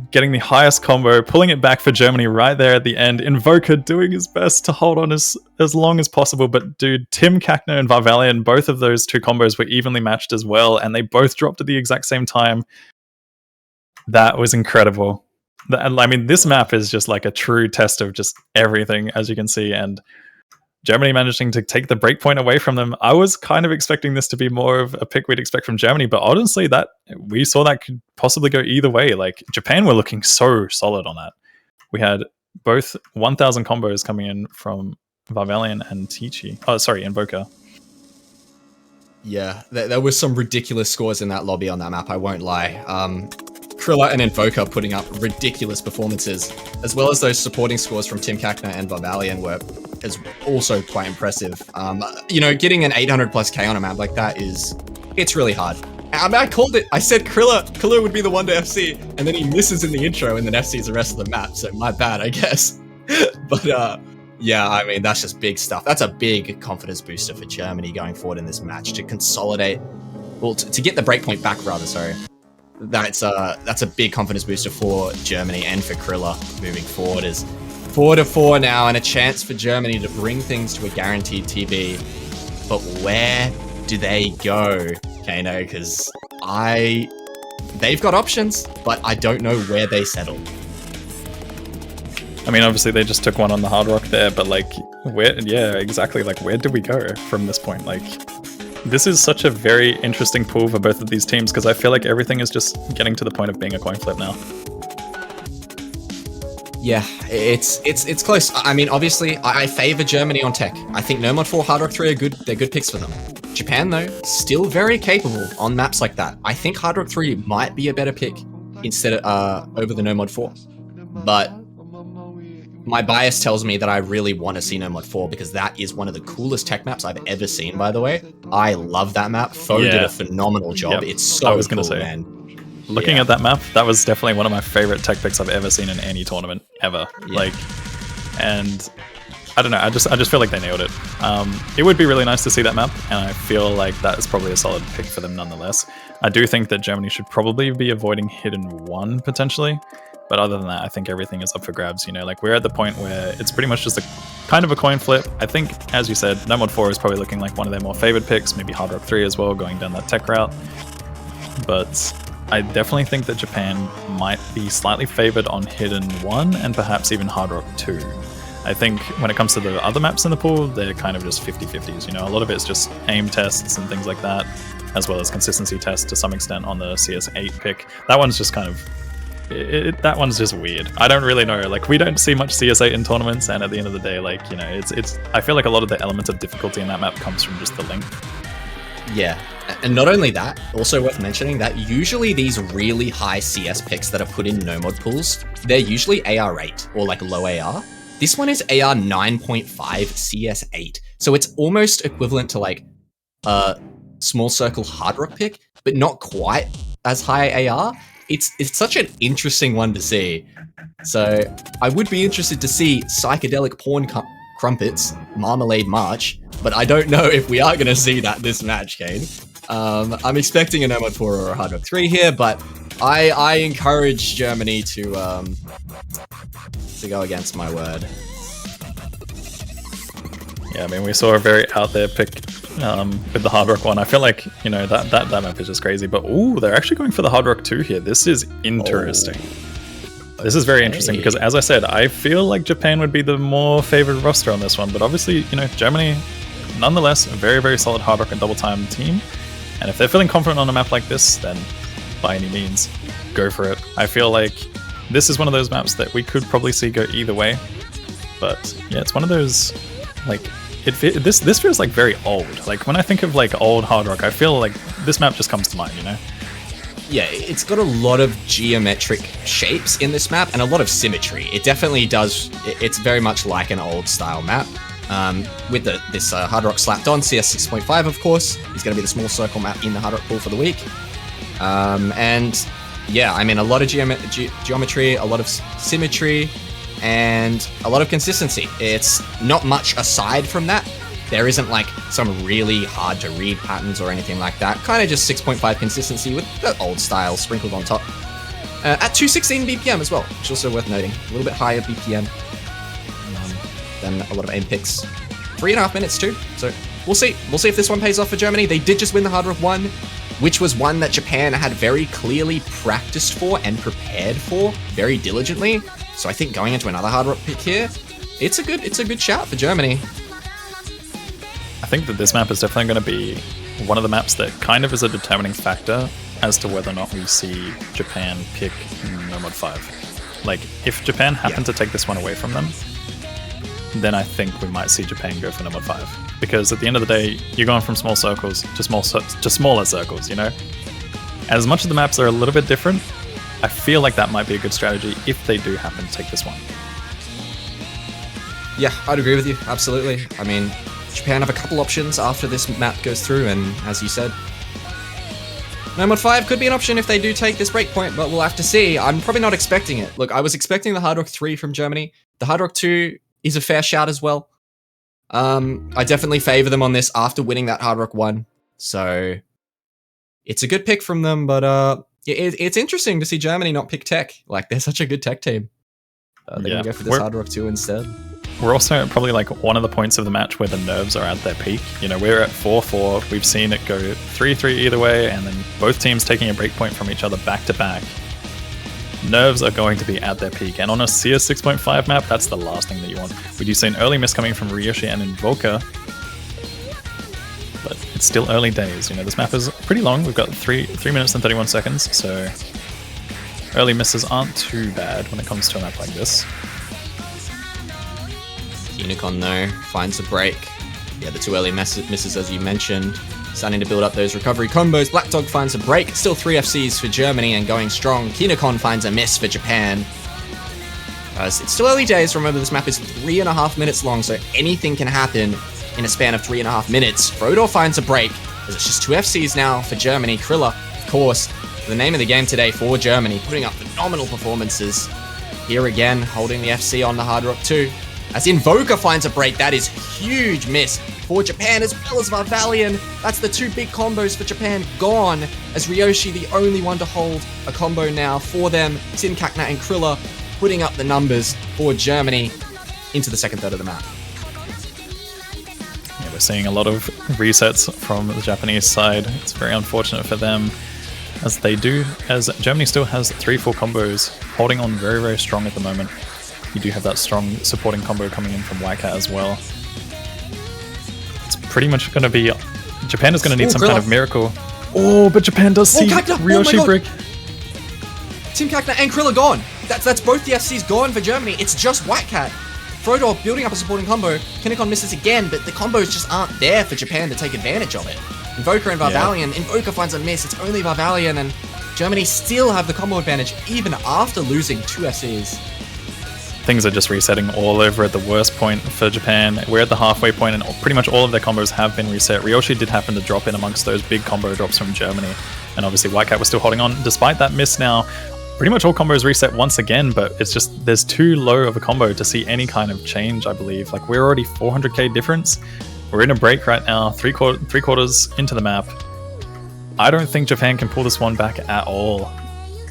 Getting the highest combo, pulling it back for Germany right there at the end. Invoker doing his best to hold on as long as possible. But dude, Tim Kakner and Varvalian, both of those 2 combos were evenly matched as well, and they both dropped at the exact same time. That was incredible. I mean, this map is just like a true test of just everything, as you can see, and Germany managing to take the breakpoint away from them. I was kind of expecting this to be more of a pick we'd expect from Germany, but honestly, that we saw that could possibly go either way. Like, Japan were looking so solid on that. We had both 1,000 combos coming in from Varvalian and Tichi. Oh, sorry, Invoker. Yeah, there was some ridiculous scores in that lobby on that map, I won't lie. Krilla and Invoker putting up ridiculous performances, as well as those supporting scores from Tim Kakner and Varvalian were also quite impressive. You know, getting an 800 plus K on a map like that it's really hard. I mean, I called it. I said Krilla would be the one to FC, and then he misses in the intro and then FCs the rest of the map, so my bad, I guess. But yeah, I mean, that's just big stuff. That's a big confidence booster for Germany going forward in this match to consolidate, well, to get the breakpoint back, rather, sorry. That's a big confidence booster for Germany and for Krilla moving forward. Is 4-4 now, and a chance for Germany to bring things to a guaranteed TB. But where do they go, Kano? Because they've got options, but I don't know where they settle. I mean, obviously they just took one on the Hard Rock there, but like, where? Yeah, exactly. Like, where do we go from this point? Like, this is such a very interesting pool for both of these teams because I feel like everything is just getting to the point of being a coin flip now. Yeah, it's close. I mean, obviously, I favor Germany on tech. I think No Mod 4, Hard Rock 3 are good. They're good picks for them. Japan, though, still very capable on maps like that. I think Hard Rock 3 might be a better pick instead of over the No Mod 4. But my bias tells me that I really want to see No Mod 4 because that is one of the coolest tech maps I've ever seen, by the way. I love that map. Foe did a phenomenal job. Yep. It's so cool, man. Looking at that map, that was definitely one of my favorite tech picks I've ever seen in any tournament, ever. Yeah. Like, and I don't know, I just feel like they nailed it. It would be really nice to see that map, and I feel like that is probably a solid pick for them nonetheless. I do think that Germany should probably be avoiding Hidden 1, potentially. But other than that, I think everything is up for grabs, you know? Like, we're at the point where it's pretty much just a kind of a coin flip. I think, as you said, No Mod 4 is probably looking like one of their more favored picks, maybe Hard Rock 3 as well, going down that tech route. But I definitely think that Japan might be slightly favored on Hidden 1 and perhaps even Hard Rock 2. I think when it comes to the other maps in the pool, they're kind of just 50-50s, you know? A lot of it's just aim tests and things like that, as well as consistency tests to some extent on the CS8 pick. That one's just kind of... that one's just weird. I don't really know. Like, we don't see much CS8 in tournaments, and at the end of the day, like, you know, it's. I feel like a lot of the elements of difficulty in that map comes from just the length. Yeah, and not only that, also worth mentioning that usually these really high CS picks that are put in no mod pools, they're usually AR8 or like low AR. This one is AR 9.5 CS8, so it's almost equivalent to like a small circle Hard Rock pick, but not quite as high AR. It's such an interesting one to see. So I would be interested to see Psychedelic Porn Crumpets, Marmalade March, but I don't know if we are going to see that this match, Kane. I'm expecting a No Mod 4 or a Hard Rock 3 here, but I encourage Germany to go against my word. Yeah, I mean, we saw a very out there pick with the Hard Rock one. I feel like, you know, that map is just crazy. But ooh, they're actually going for the Hard Rock 2 here. This is interesting. This is very interesting because, as I said, I feel like Japan would be the more favored roster on this one. But obviously, you know, Germany, nonetheless, a very, very solid Hard Rock and double time team. And if they're feeling confident on a map like this, then by any means, go for it. I feel like this is one of those maps that we could probably see go either way. But yeah, it's one of those, like, this feels like very old. Like when I think of like old Hard Rock, I feel like this map just comes to mind, you know? Yeah, it's got a lot of geometric shapes in this map and a lot of symmetry. It definitely does. It's very much like an old style map. With this Hard Rock slapped on, CS 6.5 of course, is going to be the small circle map in the Hard Rock pool for the week. And yeah, I mean a lot of geometry, a lot of symmetry, and a lot of consistency. It's not much aside from that. There isn't like some really hard to read patterns or anything like that. Kind of just 6.5 consistency with the old style sprinkled on top. At 216 BPM as well, which is also worth noting. A little bit higher BPM than a lot of aim picks. 3.5 minutes too, so we'll see. We'll see if this one pays off for Germany. They did just win the Hard Rock 1, which was one that Japan had very clearly practiced for and prepared for very diligently. So I think going into another Hard Rock pick here, it's a good shout for Germany. I think that this map is definitely going to be one of the maps that kind of is a determining factor as to whether or not we see Japan pick No Mod 5. Like, if Japan happen to take this one away from them, then I think we might see Japan go for No Mod 5. Because at the end of the day, you're going from small circles to smaller circles, you know? As much as the maps are a little bit different, I feel like that might be a good strategy if they do happen to take this one. Yeah, I'd agree with you, absolutely. I mean, Japan have a couple options after this map goes through, and as you said, No Mod 5 could be an option if they do take this breakpoint, but we'll have to see. I'm probably not expecting it. Look, I was expecting the Hard Rock 3 from Germany. The Hard Rock 2 is a fair shout as well. I definitely favor them on this after winning that Hard Rock 1. So it's a good pick from them, but it's interesting to see Germany not pick tech. Like, they're such a good tech team. They're going to go for this Hard Rock 2 instead. We're also at probably like one of the points of the match where the nerves are at their peak. You know, we're at 4-4. We've seen it go 3-3 either way, and then both teams taking a breakpoint from each other back to back. Nerves are going to be at their peak, and on a CS 6.5 map, that's the last thing that you want. We do see an early miss coming from Ryoshi and Invoker, but it's still early days. You know, this map is pretty long. We've got 3 minutes and 31 seconds, so early misses aren't too bad when it comes to a map like this. Unicorn though finds a break. Yeah, the 2 early misses as you mentioned. Starting to build up those recovery combos. Black Dog finds a break. Still 3 FCs for Germany and going strong. Kinokon finds a miss for Japan. It's still early days. Remember, this map is 3.5 minutes long, so anything can happen in a span of 3.5 minutes. Frodor finds a break, as it's just 2 FCs now for Germany. Krilla, of course, the name of the game today for Germany, putting up phenomenal performances. Here again, holding the FC on the Hard Rock 2. As Invoker finds a break, that is huge miss for Japan, as well as Varvalian. That's the 2 big combos for Japan gone, as Ryoshi, the only one to hold a combo now for them. Sinkakna and Krilla putting up the numbers for Germany into the second third of the map. Yeah, we're seeing a lot of resets from the Japanese side. It's very unfortunate for them, as Germany still has 3 full combos, holding on very, very strong at the moment. You do have that strong supporting combo coming in from Wildcat as well. It's pretty much going to be... Japan is going to need some kind of miracle. Oh, but Japan does see Ryoshi break. Team Kakna and Krilla gone. That's both the FCs gone for Germany. It's just Wildcat. Frodor building up a supporting combo. Kinokon misses again, but the combos just aren't there for Japan to take advantage of it. Invoker and Varvalian. Yeah. Invoker finds a miss. It's only Varvalian, and Germany still have the combo advantage even after losing 2 FCs. Things are just resetting all over at the worst point for Japan. We're at the halfway point, and pretty much all of their combos have been reset. Ryoshi did happen to drop in amongst those big combo drops from Germany, and obviously Wildcat was still holding on. Despite that miss now, pretty much all combos reset once again, but it's just, there's too low of a combo to see any kind of change, I believe. Like, we're already 400k difference. We're in a break right now, three quarters into the map. I don't think Japan can pull this one back at all.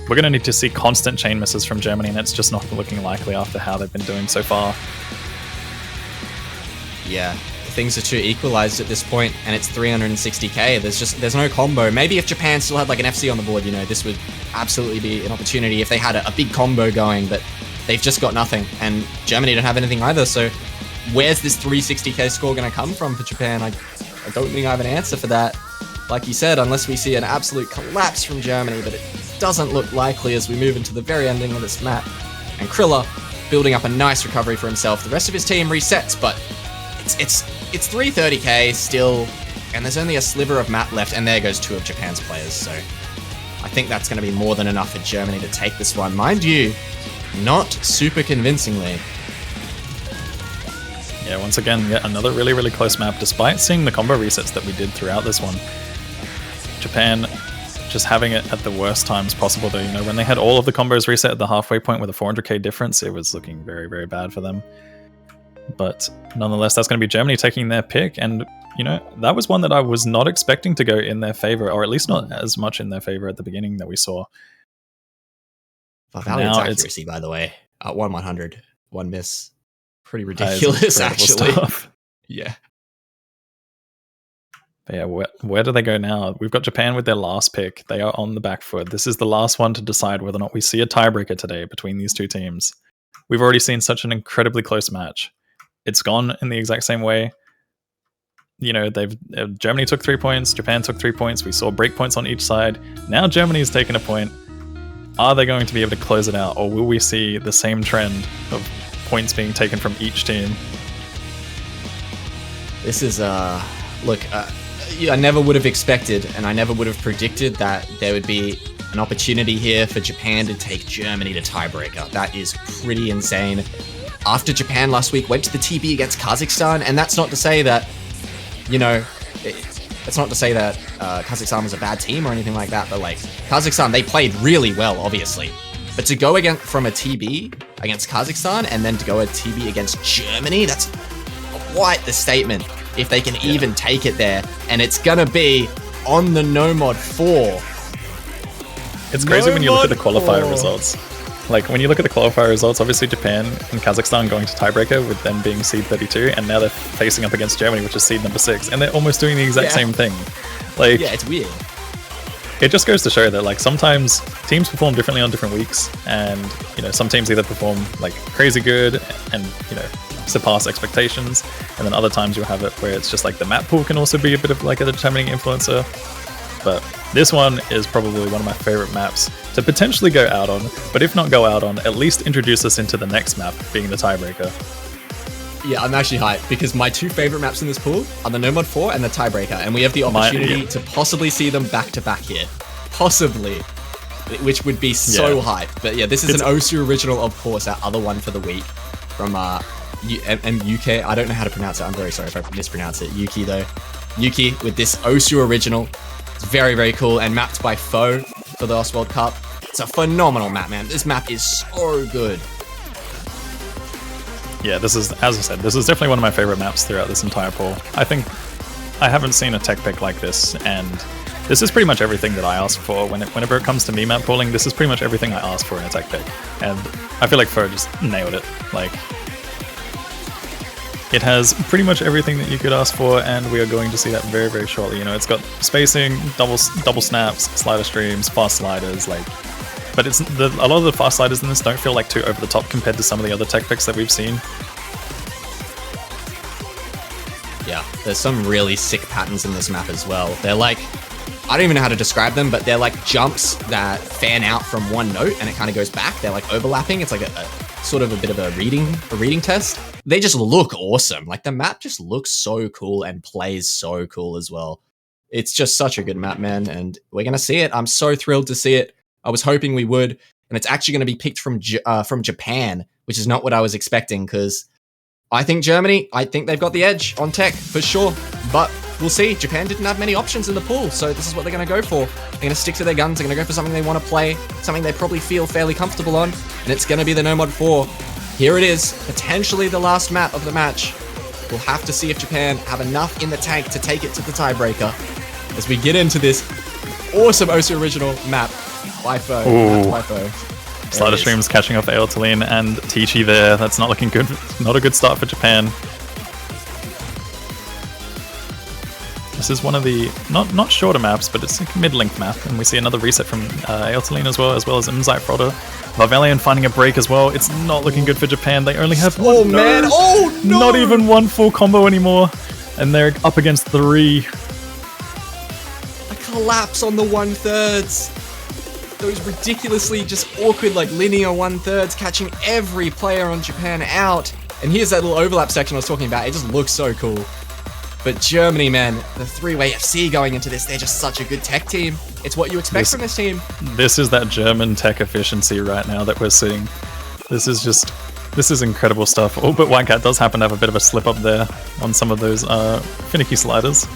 We're going to need to see constant chain misses from Germany, and it's just not looking likely after how they've been doing so far. Yeah, things are too equalized at this point, and it's 360k. There's no combo. Maybe if Japan still had like an FC on the board, you know, this would absolutely be an opportunity if they had a big combo going, but they've just got nothing, and Germany don't have anything either. So where's this 360k score going to come from for Japan? I don't think I have an answer for that. like you said, unless we see an absolute collapse from Germany, but it doesn't look likely as we move into the very ending of this map. And Krilla building up a nice recovery for himself. The rest of his team resets, but it's 330k still, and there's only a sliver of map left, and there goes 2 of Japan's players, so I think that's going to be more than enough for Germany to take this one. Mind you, not super convincingly. Yeah, once again, yet another really, really close map, despite seeing the combo resets that we did throughout this one. Japan just having it at the worst times possible, though. You know, when they had all of the combos reset at the halfway point with a 400k difference, it was looking very, very bad for them. But nonetheless, that's going to be Germany taking their pick, and you know, that was one that I was not expecting to go in their favor, or at least not as much in their favor at the beginning that we saw. Valiant's accuracy, by the way, at 1/100, 1 miss. Pretty ridiculous, actually. Stuff. Yeah. But yeah, where do they go now? We've got Japan with their last pick. They are on the back foot. This is the last one to decide whether or not we see a tiebreaker today between these two teams. We've already seen such an incredibly close match. It's gone in the exact same way. You know, Germany took 3 points, Japan took 3 points. We saw break points on each side. Now Germany's taken a point. Are they going to be able to close it out, or will we see the same trend of points being taken from each team? This is look, I never would have expected, and I never would have predicted that there would be an opportunity here for Japan to take Germany to tiebreaker. That is pretty insane. After Japan last week went to the TB against Kazakhstan, and that's not to say that, you know, it's not to say that Kazakhstan was a bad team or anything like that, but like Kazakhstan, they played really well, obviously. But to go from a TB against Kazakhstan and then to go a TB against Germany, that's quite the statement. If they can even take it there, and it's gonna be on the No Mod 4. It's crazy when you look at the qualifier results. Like, when you look at the qualifier results, obviously Japan and Kazakhstan going to tiebreaker with them being seed 32, and now they're facing up against Germany, which is seed number 6, and they're almost doing the exact same thing. Like, yeah, it's weird. It just goes to show that, like, sometimes teams perform differently on different weeks, and, you know, some teams either perform, like, crazy good and, you know, surpass expectations, and then other times you'll have it where it's just like the map pool can also be a bit of like a determining influencer. But this one is probably one of my favorite maps to potentially go out on, but if not go out on, at least introduce us into the next map being the tiebreaker. Yeah, I'm actually hyped because my 2 favorite maps in this pool are the No Mod 4 and the tiebreaker, and we have the opportunity to possibly see them back to back here. Possibly. Which would be so hyped. But yeah, this is an Osu original, of course, our other one for the week from UK. I don't know how to pronounce it. I'm very sorry if I mispronounce it. Yuki, though. Yuki with this Osu original. It's very, very cool, and mapped by Foe for the Lost World Cup. It's a phenomenal map, man. This map is so good. Yeah, this is, as I said, this is definitely one of my favorite maps throughout this entire pool. I think I haven't seen a tech pick like this, and this is pretty much everything that I ask for. Whenever it comes to me map pooling, this is pretty much everything I ask for in a tech pick. And I feel like Foe just nailed it. Like, it has pretty much everything that you could ask for, and we are going to see that very, very shortly. You know, it's got spacing, double snaps, slider streams, fast sliders, like. But it's a lot of the fast sliders in this don't feel like too over the top compared to some of the other tech picks that we've seen. Yeah, there's some really sick patterns in this map as well. They're like, I don't even know how to describe them, but they're like jumps that fan out from one note and it kind of goes back. They're like overlapping. It's like a sort of a bit of a reading test. They just look awesome. Like, the map just looks so cool and plays so cool as well. It's just such a good map, man, and we're gonna see it. I'm so thrilled to see it. I was hoping we would, and it's actually going to be picked from Japan, which is not what I was expecting, because I think Germany, I think they've got the edge on tech for sure, but we'll see. Japan didn't have many options in the pool, so this is what they're going to go for. They're going to stick to their guns. They're going to go for something they want to play, something they probably feel fairly comfortable on, and it's going to be the No Mod 4. Here it is, potentially the last map of the match. We'll have to see if Japan have enough in the tank to take it to the tiebreaker as we get into this awesome Osu original map. By Foe. Slider streams catching up Aeltaline and Tichi there. That's not looking good. Not a good start for Japan. This is one of the not shorter maps, but it's like a mid-length map, and we see another reset from Aeltaline as well as Insight Frodder. Varvelian finding a break as well. It's not looking good for Japan. They only have not even one full combo anymore, and they're up against 3. collapse on the 1/3s. Those ridiculously just awkward, like, linear 1/3s, catching every player on Japan out. And here's that little overlap section I was talking about. It just looks so cool. But Germany, man, the three-way FC going into this, they're just such a good tech team. It's what you expect from this team. This is that German tech efficiency right now that we're seeing. This is incredible stuff. Oh, but Whitecat does happen to have a bit of a slip up there on some of those finicky sliders.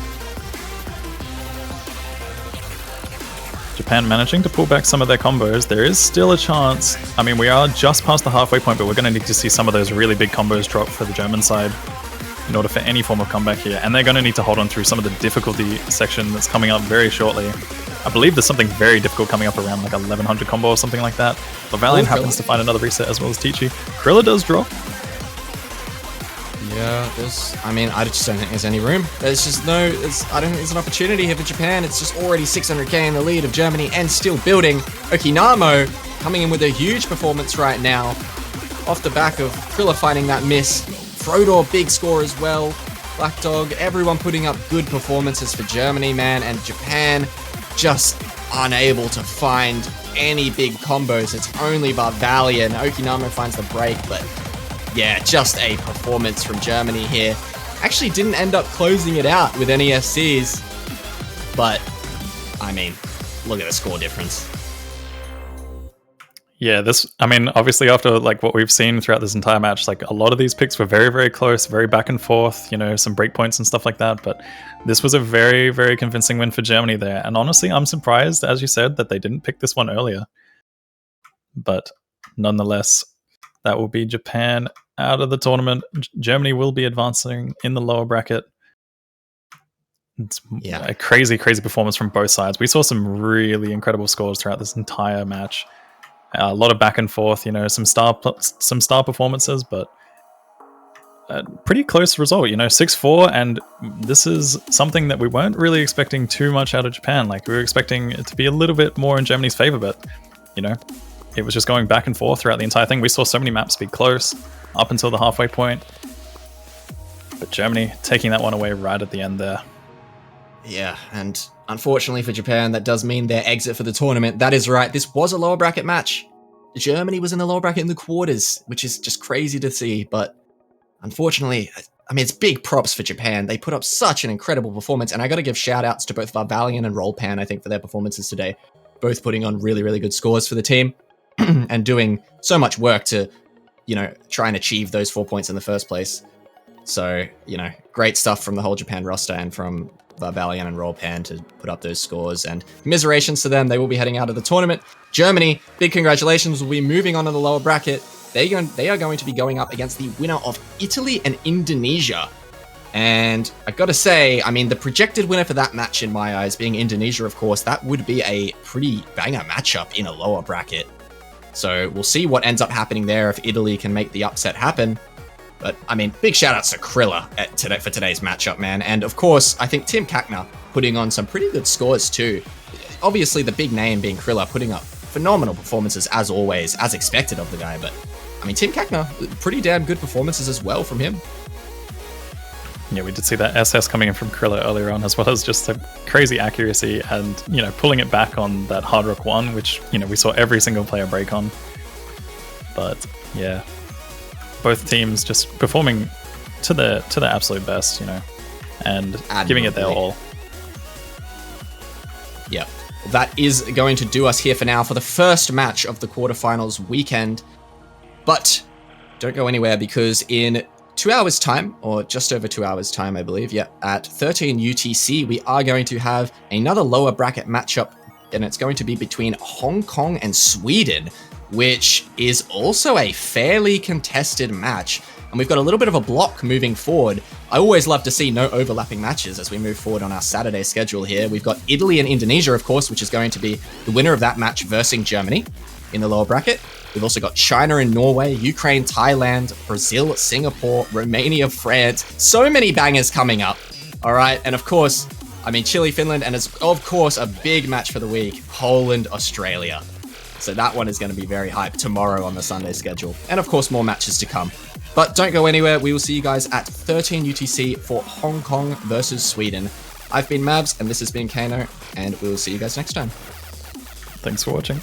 Japan managing to pull back some of their combos. There is still a chance. I mean, we are just past the halfway point, but we're going to need to see some of those really big combos drop for the German side in order for any form of comeback here. And they're going to need to hold on through some of the difficulty section that's coming up very shortly. I believe there's something very difficult coming up around like 1100 combo or something like that. But Valiant happens to find another reset as well as Teachy. Krilla does drop. Yeah, I just don't think there's any room. There's just I don't think there's an opportunity here for Japan. It's just already 600k in the lead of Germany and still building. Okinamo coming in with a huge performance right now. Off the back of Krilla finding that miss. Frodor, big score as well. Black Dog, everyone putting up good performances for Germany, man. And Japan just unable to find any big combos. It's only Valiant. Okinamo finds the break, but yeah, just a performance from Germany here. Actually didn't end up closing it out with any FCs, but I mean, look at the score difference. Yeah, obviously after like what we've seen throughout this entire match, like a lot of these picks were very, very close, very back and forth, some breakpoints and stuff like that. But this was a very, very convincing win for Germany there. And honestly, I'm surprised, as you said, that they didn't pick this one earlier. But nonetheless, that will be Japan out of the tournament. Germany will be advancing in the lower bracket. It's a crazy, crazy performance from both sides. We saw some really incredible scores throughout this entire match. A lot of back and forth, some star performances, but a pretty close result, 6-4, and this is something that we weren't really expecting too much out of Japan. Like, we were expecting it to be a little bit more in Germany's favor, but, it was just going back and forth throughout the entire thing. We saw so many maps be close up until the halfway point, but Germany taking that one away right at the end there. Yeah, and unfortunately for Japan, that does mean their exit for the tournament. That is right, this was a lower bracket match. Germany was in the lower bracket in the quarters, which is just crazy to see, but unfortunately, it's big props for Japan. They put up such an incredible performance, and I gotta give shout outs to both Valiant and Rollpan, I think, for their performances today. Both putting on really, really good scores for the team and doing so much work to, try and achieve those 4 points in the first place. So, great stuff from the whole Japan roster and from Valiant and Rollpan to put up those scores, and commiserations to them. They will be heading out of the tournament. Germany, big congratulations, will be moving on to the lower bracket. They are going to be going up against the winner of Italy and Indonesia. And I gotta say, the projected winner for that match in my eyes being Indonesia, of course, that would be a pretty banger matchup in a lower bracket. So we'll see what ends up happening there if Italy can make the upset happen. But, big shout-outs to Krilla for today's matchup, man. And, of course, I think Tim Kakner putting on some pretty good scores, too. Obviously, the big name being Krilla, putting up phenomenal performances, as always, as expected of the guy. But, Tim Kakner, pretty damn good performances as well from him. Yeah, we did see that SS coming in from Krilla earlier on, as well as just the crazy accuracy and, pulling it back on that Hard Rock 1, which, we saw every single player break on. But, yeah. Both teams just performing to their absolute best, and giving it their all. Yeah, that is going to do us here for now for the first match of the quarterfinals weekend. But don't go anywhere, because in 2 hours time, or just over 2 hours time, I believe, at 13 UTC, we are going to have another lower bracket matchup, and it's going to be between Hong Kong and Sweden, which is also a fairly contested match. And we've got a little bit of a block moving forward. I always love to see no overlapping matches as we move forward on our Saturday schedule here. We've got Italy and Indonesia, of course, which is going to be the winner of that match versus Germany in the lower bracket. We've also got China and Norway, Ukraine, Thailand, Brazil, Singapore, Romania, France. So many bangers coming up. All right. And of course, Chile, Finland, and it's, of course, a big match for the week, Poland, Australia. So that one is going to be very hype tomorrow on the Sunday schedule. And of course, more matches to come. But don't go anywhere. We will see you guys at 13 UTC for Hong Kong versus Sweden. I've been Mavs, and this has been Kano, and we'll see you guys next time. Thanks for watching.